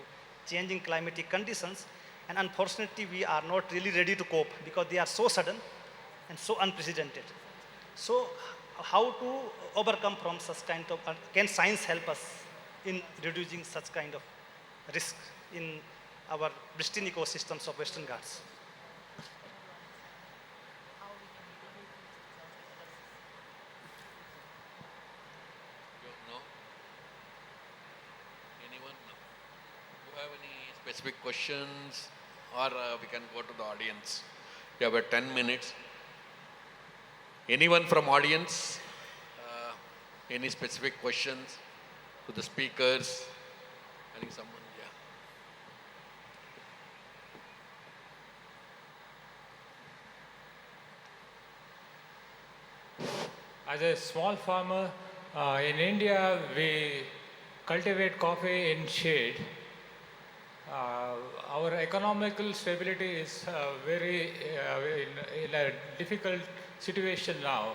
changing climatic conditions, and unfortunately we are not really ready to cope because they are so sudden and so unprecedented. So how to overcome from such kind of, can science help us in reducing such kind of risk in our pristine ecosystems of Western Ghats? No? Anyone? No. Do you have any specific questions, or we can go to the audience? We have 10 minutes. Anyone from audience? Any specific questions to the speakers? I think someone, yeah. As a small farmer, in India, we cultivate coffee in shade. Our economical stability is very in a difficult situation now.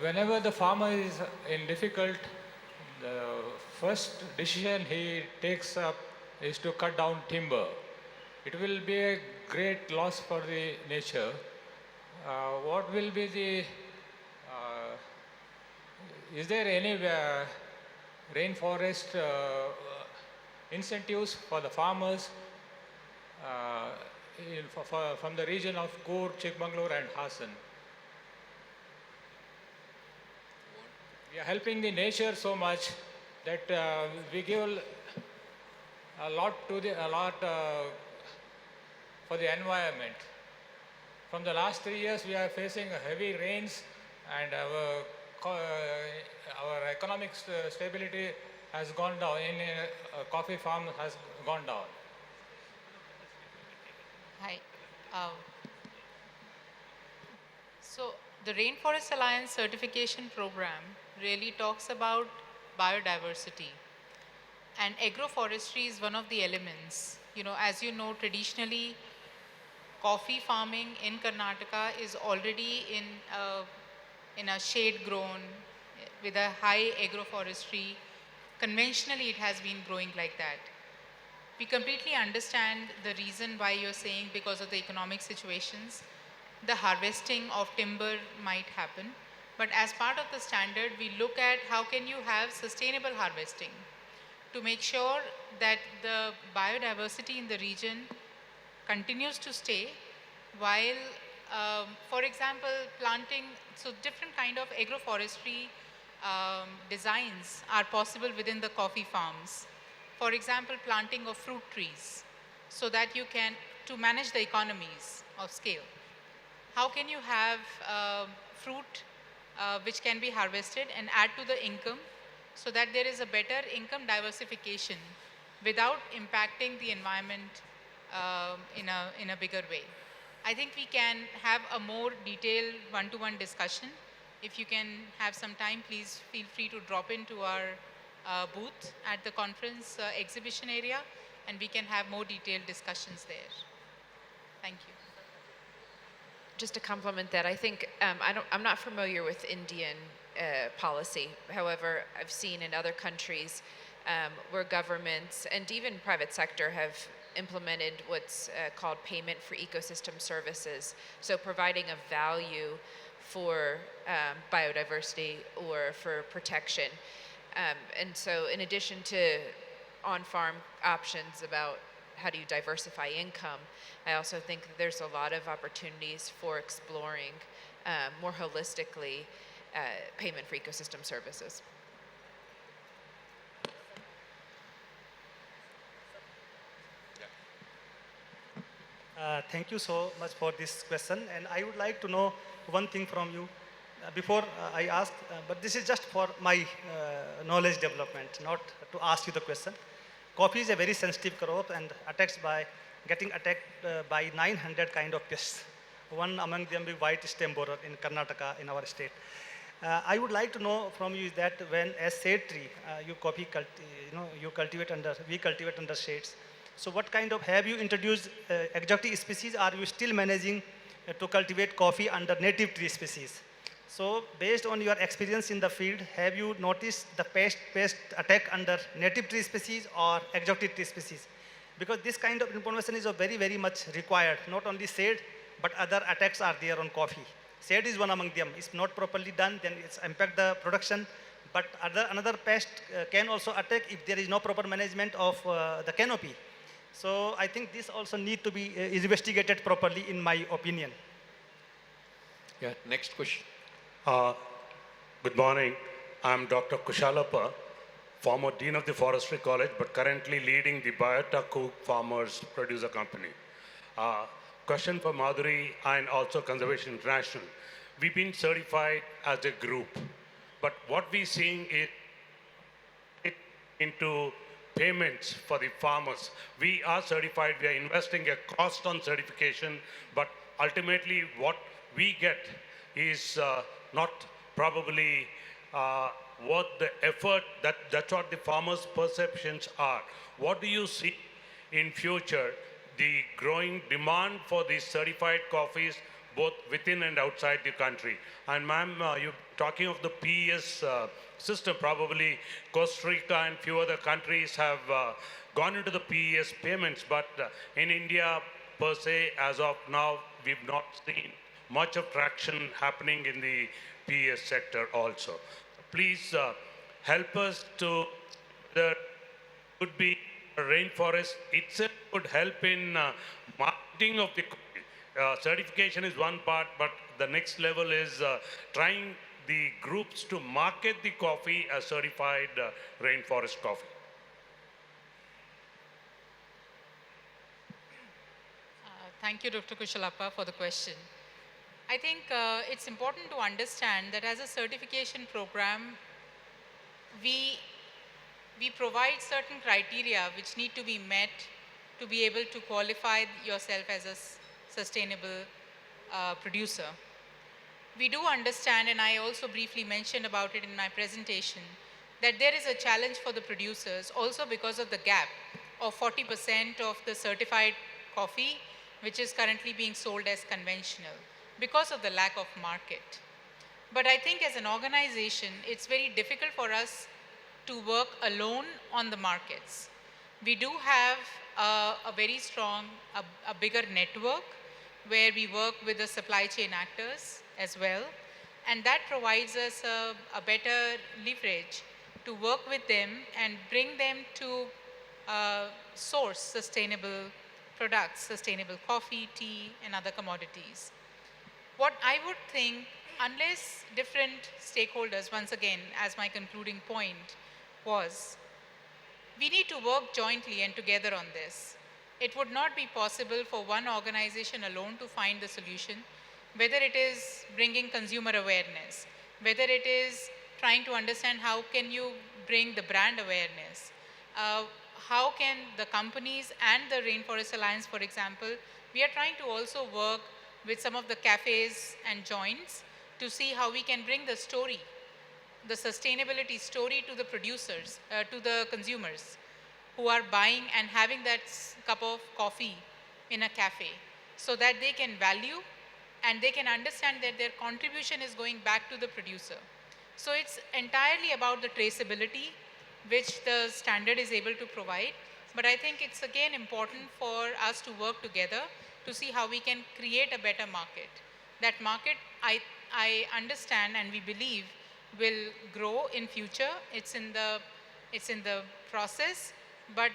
Whenever the farmer is in difficult, the first decision he takes up is to cut down timber. It will be a great loss for the nature. What will be the, is there any rainforest incentives for the farmers from the region of Coorg, Chikmagalur and Hassan? We are helping the nature so much that we give a lot for the environment. From the last 3 years, we are facing heavy rains, and our economic stability has gone down. In coffee farm has gone down. Hi. So the Rainforest Alliance certification program really talks about biodiversity, and agroforestry is one of the elements. You know, as you know, traditionally, coffee farming in Karnataka is already in a shade grown with a high agroforestry. Conventionally, it has been growing like that. We completely understand the reason why you're saying because of the economic situations, the harvesting of timber might happen. But as part of the standard, we look at how can you have sustainable harvesting to make sure that the biodiversity in the region continues to stay while, for example, planting, so different kind of agroforestry designs are possible within the coffee farms. For example, planting of fruit trees so that you can, to manage the economies of scale. How can you have fruit which can be harvested and add to the income so that there is a better income diversification without impacting the environment in a bigger way? I think we can have a more detailed one-to-one discussion. If you can have some time, please feel free to drop into our booth at the conference exhibition area, and we can have more detailed discussions there. Thank you. Just to complement that, I think I'm not familiar with Indian policy. However, I've seen in other countries where governments and even private sector have implemented what's called payment for ecosystem services. So providing a value for biodiversity or for protection. And so in addition to on-farm options about how do you diversify income, I also think that there's a lot of opportunities for exploring more holistically payment for ecosystem services. Thank you so much for this question, and I would like to know one thing from you before I ask, but this is just for my knowledge development, not to ask you the question. Coffee is a very sensitive crop and getting attacked by 900 kind of pests. One among them is white stem borer in Karnataka, in our state. I would like to know from you that when as shade tree, we cultivate under shades. So what kind of, have you introduced exotic species? Are you still managing to cultivate coffee under native tree species? So based on your experience in the field, have you noticed the pest attack under native tree species or exotic tree species? Because this kind of information is very, very much required. Not only shade, but other attacks are there on coffee. Shade is one among them. It's not properly done, then it's impact the production. But another pest can also attack if there is no proper management of the canopy. So I think this also need to be investigated properly, in my opinion. Yeah, next question. Good morning. I'm Dr. Kushalappa, former Dean of the Forestry College, but currently leading the Biota Cook Farmers Producer Company. Question for Madhuri and also Conservation International. We've been certified as a group, but what we're seeing is into payments for the farmers. We are certified, we are investing a cost on certification, but ultimately what we get is not probably worth the effort. That's what the farmers' perceptions are. What do you see in future, the growing demand for these certified coffees, both within and outside the country? And ma'am, you're talking of the PES system. Probably Costa Rica and few other countries have gone into the PES payments, but in India, per se, as of now, we've not seen much of traction happening in the PES sector also. Please help us to, there could be a rainforest itself could help in marketing of the coffee. Certification is one part, but the next level is trying the groups to market the coffee as certified rainforest coffee. Thank you, Dr. Kushalappa, for the question. I think it's important to understand that as a certification program, we provide certain criteria which need to be met to be able to qualify yourself as a sustainable producer. We do understand, and I also briefly mentioned about it in my presentation, that there is a challenge for the producers also because of the gap of 40% of the certified coffee which is currently being sold as conventional, because of the lack of market. But I think as an organization, it's very difficult for us to work alone on the markets. We do have a very strong, a bigger network where we work with the supply chain actors as well. And that provides us a better leverage to work with them and bring them to source sustainable products, sustainable coffee, tea, and other commodities. What I would think, unless different stakeholders, once again, as my concluding point was, we need to work jointly and together on this. It would not be possible for one organization alone to find the solution, whether it is bringing consumer awareness, whether it is trying to understand how can you bring the brand awareness, how can the companies and the Rainforest Alliance, for example, we are trying to also work with some of the cafes and joints to see how we can bring the story, the sustainability story to the producers, to the consumers who are buying and having that cup of coffee in a cafe, so that they can value and they can understand that their contribution is going back to the producer. So it's entirely about the traceability, which the standard is able to provide. But I think it's again important for us to work together to see how we can create a better market. That market, I understand and we believe, will grow in future. It's in the process, but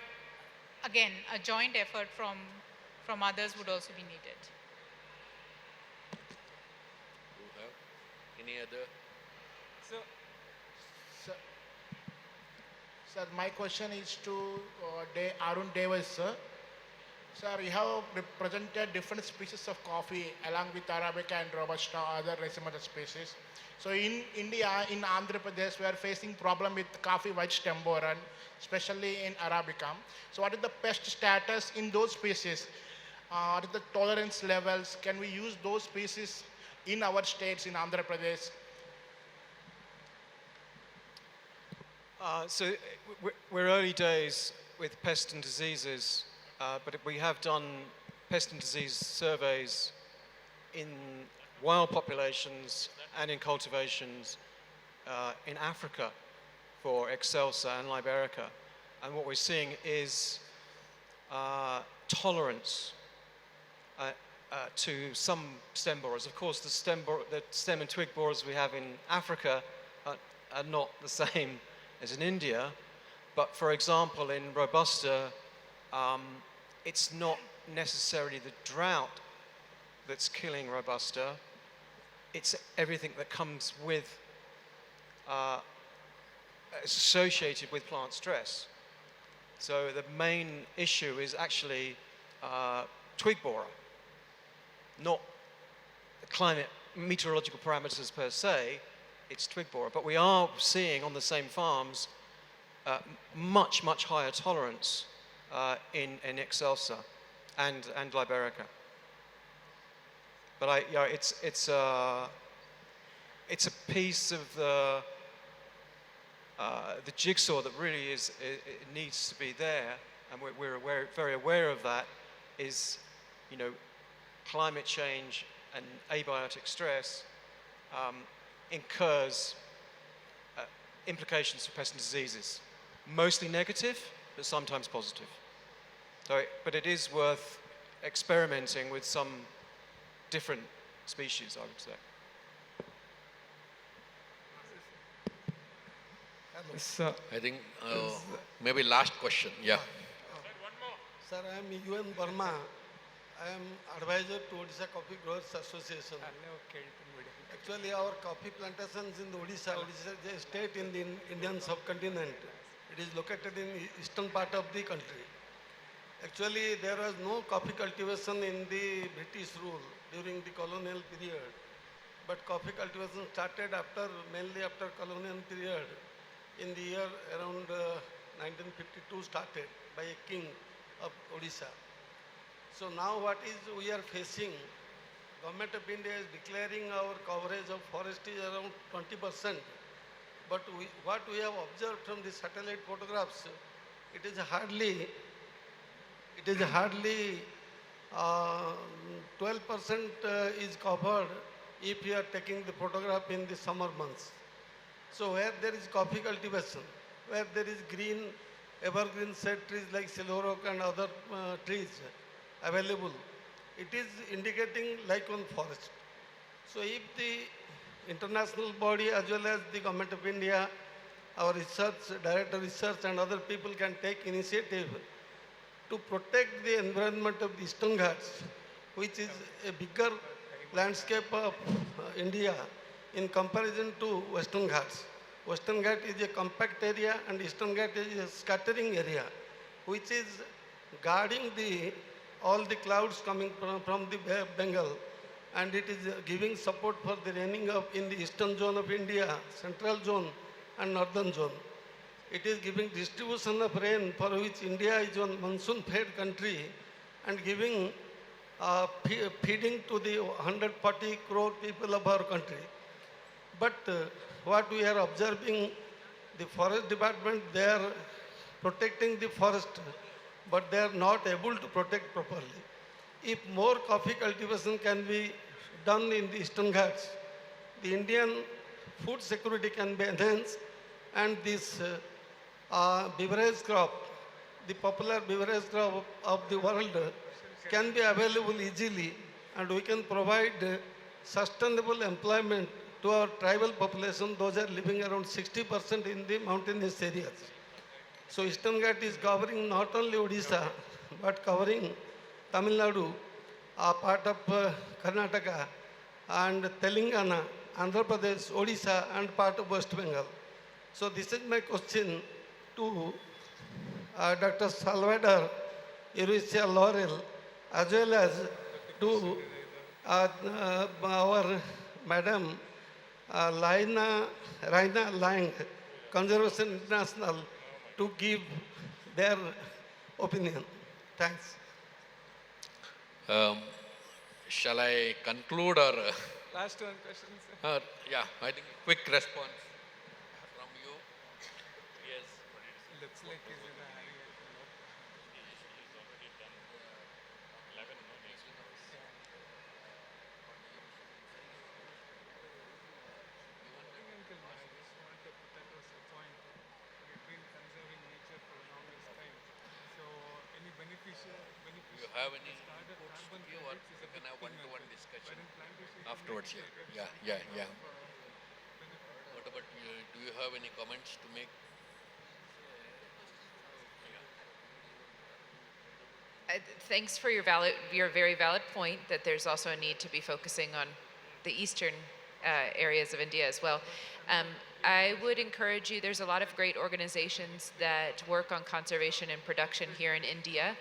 again, a joint effort from others would also be needed. Do you have any other? Sir, my question is to Arun Davis, sir. Sir, you have represented different species of coffee along with Arabica and Robusta, other racemata species. So in India, in Andhra Pradesh, we are facing problem with coffee white stem borer, especially in Arabica. So what is the pest status in those species? What is the tolerance levels? Can we use those species in our states in Andhra Pradesh? We're early days with pest and diseases, but we have done pest and disease surveys in wild populations and in cultivations in Africa for Excelsa and Liberica. And what we're seeing is tolerance to some stem borers. Of course, the stem and twig borers we have in Africa are not the same as in India, but for example, in Robusta, it's not necessarily the drought that's killing Robusta, it's everything that comes with, associated with plant stress. So the main issue is actually twig borer, not climate meteorological parameters per se, it's twig borer. But we are seeing on the same farms much higher tolerance in Excelsa and Liberica. But it's a piece of the jigsaw that really it needs to be there, and we're very aware of that. Is, you know, climate change and abiotic stress incurs implications for pests and diseases, mostly negative, but sometimes positive. So, but it is worth experimenting with some different species, I would say. I think maybe last question. Yeah. Sir, I am UN Burma. I am advisor to Odisha Coffee Growers Association. Actually, our coffee plantations in Odisha is a state in the Indian subcontinent. It is located in the eastern part of the country. Actually, there was no coffee cultivation in the British rule during the colonial period. But coffee cultivation started mainly after colonial period. In the year around 1952 started by a king of Odisha. So now what is we are facing, Government of India is declaring our coverage of forest is around 20%. But what we have observed from the satellite photographs, it is hardly 12% is covered if you are taking the photograph in the summer months. So where there is coffee cultivation, where there is green, evergreen shade trees like silver oak and other trees available, it is indicating like on forest. So if the international body as well as the Government of India, our research, Director of Research and other people can take initiative to protect the environment of the Eastern Ghats, which is a bigger landscape of India in comparison to Western Ghats. Western Ghat is a compact area and Eastern Ghat is a scattering area, which is guarding all the clouds coming from the Bay of Bengal, and it is giving support for the raining in the eastern zone of India, central zone and northern zone. It is giving distribution of rain for which India is one monsoon-fed country and giving feeding to the 140 crore people of our country. But what we are observing, the forest department, they are protecting the forest, but they are not able to protect properly. If more coffee cultivation can be done in the Eastern Ghats, the Indian food security can be enhanced, and this beverage crop, the popular beverage crop of the world, can be available easily, and we can provide sustainable employment to our tribal population. Those are living around 60% in the mountainous areas. So Eastern Ghat is covering not only Odisha, but covering Tamil Nadu, a part of Karnataka, and Telangana, Andhra Pradesh, Odisha, and part of West Bengal. So this is my question to Dr. Salvador Euricia Laurel, as well as to our Madam Raina Lang, Conservation International, to give their opinion. Thanks. Shall I conclude or? Last one question, sir. Yeah, I think quick response from you. Yes. Looks like he's in a hurry. You have any quotes to give, or you can have one-to-one discussion afterwards? Yeah. What about you? Do you have any comments to make? Thanks for your very valid point that there's also a need to be focusing on the eastern areas of India as well. I would encourage you, there's a lot of great organizations that work on conservation and production here in India.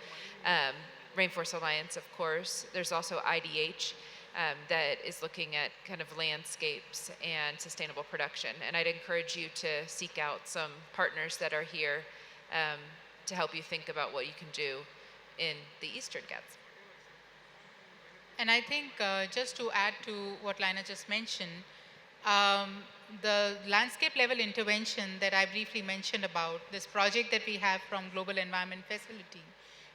Rainforest Alliance, of course. There's also IDH that is looking at kind of landscapes and sustainable production. And I'd encourage you to seek out some partners that are here to help you think about what you can do in the Eastern Ghats. And I think just to add to what Lina just mentioned, the landscape level intervention that I briefly mentioned about, this project that we have from Global Environment Facility,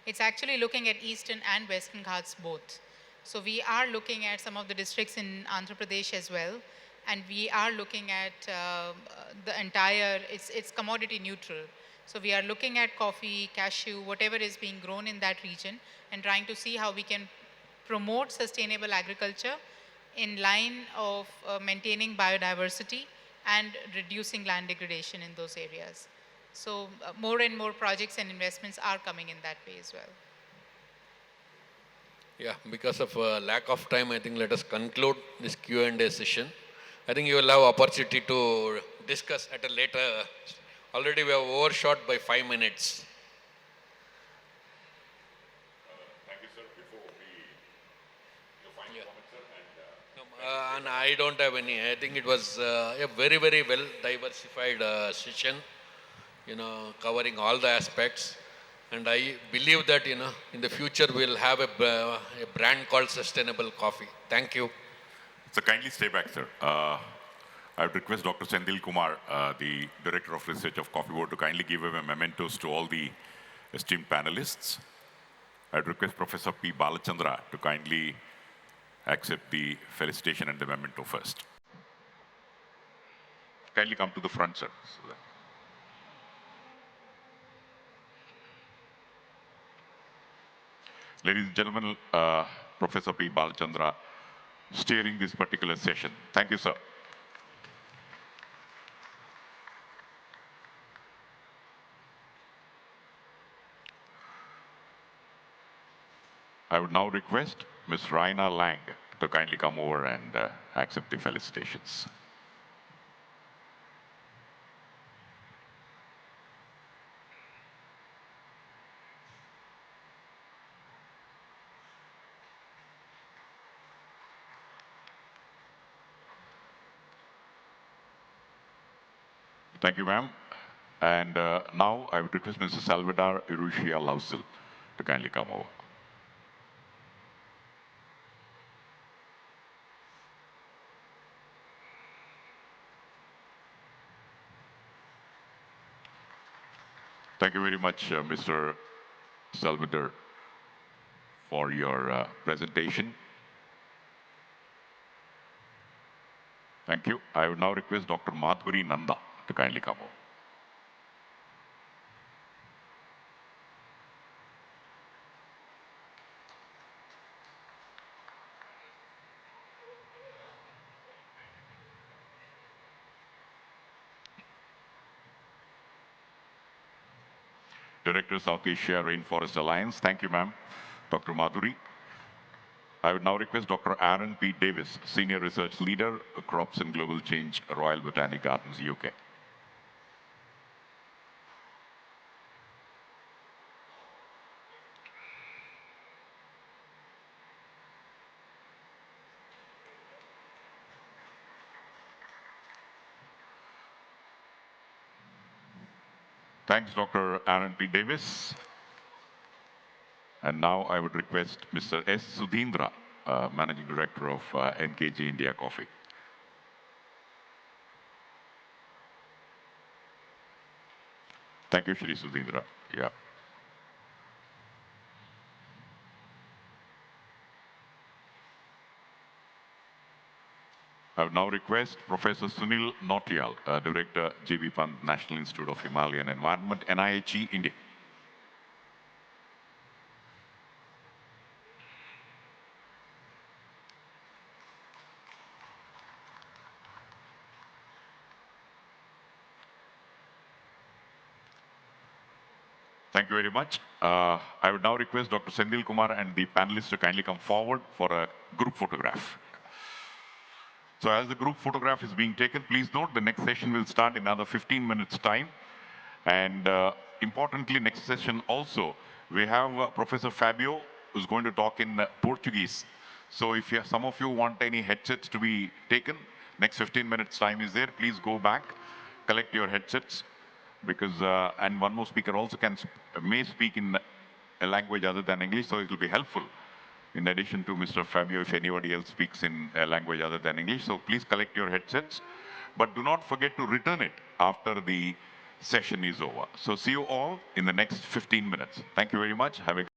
it's actually looking at Eastern and Western Ghats both. So we are looking at some of the districts in Andhra Pradesh as well, and we are looking at the entire, it's commodity neutral. So we are looking at coffee, cashew, whatever is being grown in that region, and trying to see how we can promote sustainable agriculture in line of maintaining biodiversity and reducing land degradation in those areas. So more and more projects and investments are coming in that way as well. Yeah, because of lack of time, I think let us conclude this Q&A session. I think you will have opportunity to discuss at a later. Already we have overshot by 5 minutes. Thank you, sir. Before your final comments, sir. And I don't have any. I think it was a very, very well diversified session, covering all the aspects. And I believe that, in the future we'll have a brand called Sustainable Coffee. Thank you. So kindly stay back, sir. I would request Dr. Sendil Kumar, the Director of Research of Coffee Board, to kindly give him a mementos to all the esteemed panelists. I would request Professor P. Balachandra to kindly accept the felicitation and the memento first. Kindly come to the front, sir. Ladies and gentlemen, Professor P. Balachandra steering this particular session. Thank you, sir. I would now request Ms. Raina Lang to kindly come over and accept the felicitations. Thank you, ma'am. And now I would request Mr. Salvador Urrutia Lausel to kindly come over. Thank you very much, Mr. Salvador, for your presentation. Thank you. I would now request Dr. Madhuri Nanda to kindly come over. Director, South Asia Rainforest Alliance. Thank you, ma'am. Dr. Madhuri. I would now request Dr. Aaron P. Davis, Senior Research Leader, Crops and Global Change, Royal Botanic Gardens, UK. Thanks, Dr. Aaron P. Davis. And now I would request Mr. S. Sudhindra, Managing Director of NKG India Coffee. Thank you, Shri Sudhindra. Yeah. I would now request Professor Sunil Nautiyal, Director, J.B. Pant National Institute of Himalayan Environment, NIHE, India. Thank you very much. I would now request Dr. Sendil Kumar and the panelists to kindly come forward for a group photograph. So as the group photograph is being taken, please note the next session will start in another 15 minutes time. And importantly, next session also, we have Professor Fabio who's going to talk in Portuguese. So if some of you want any headsets to be taken, next 15 minutes time is there. Please go back, collect your headsets. Because, and one more speaker also may speak in a language other than English, so it will be helpful. In addition to Mr. Fabio, if anybody else speaks in a language other than English, so please collect your headsets. But do not forget to return it after the session is over. So see you all in the next 15 minutes. Thank you very much. Have a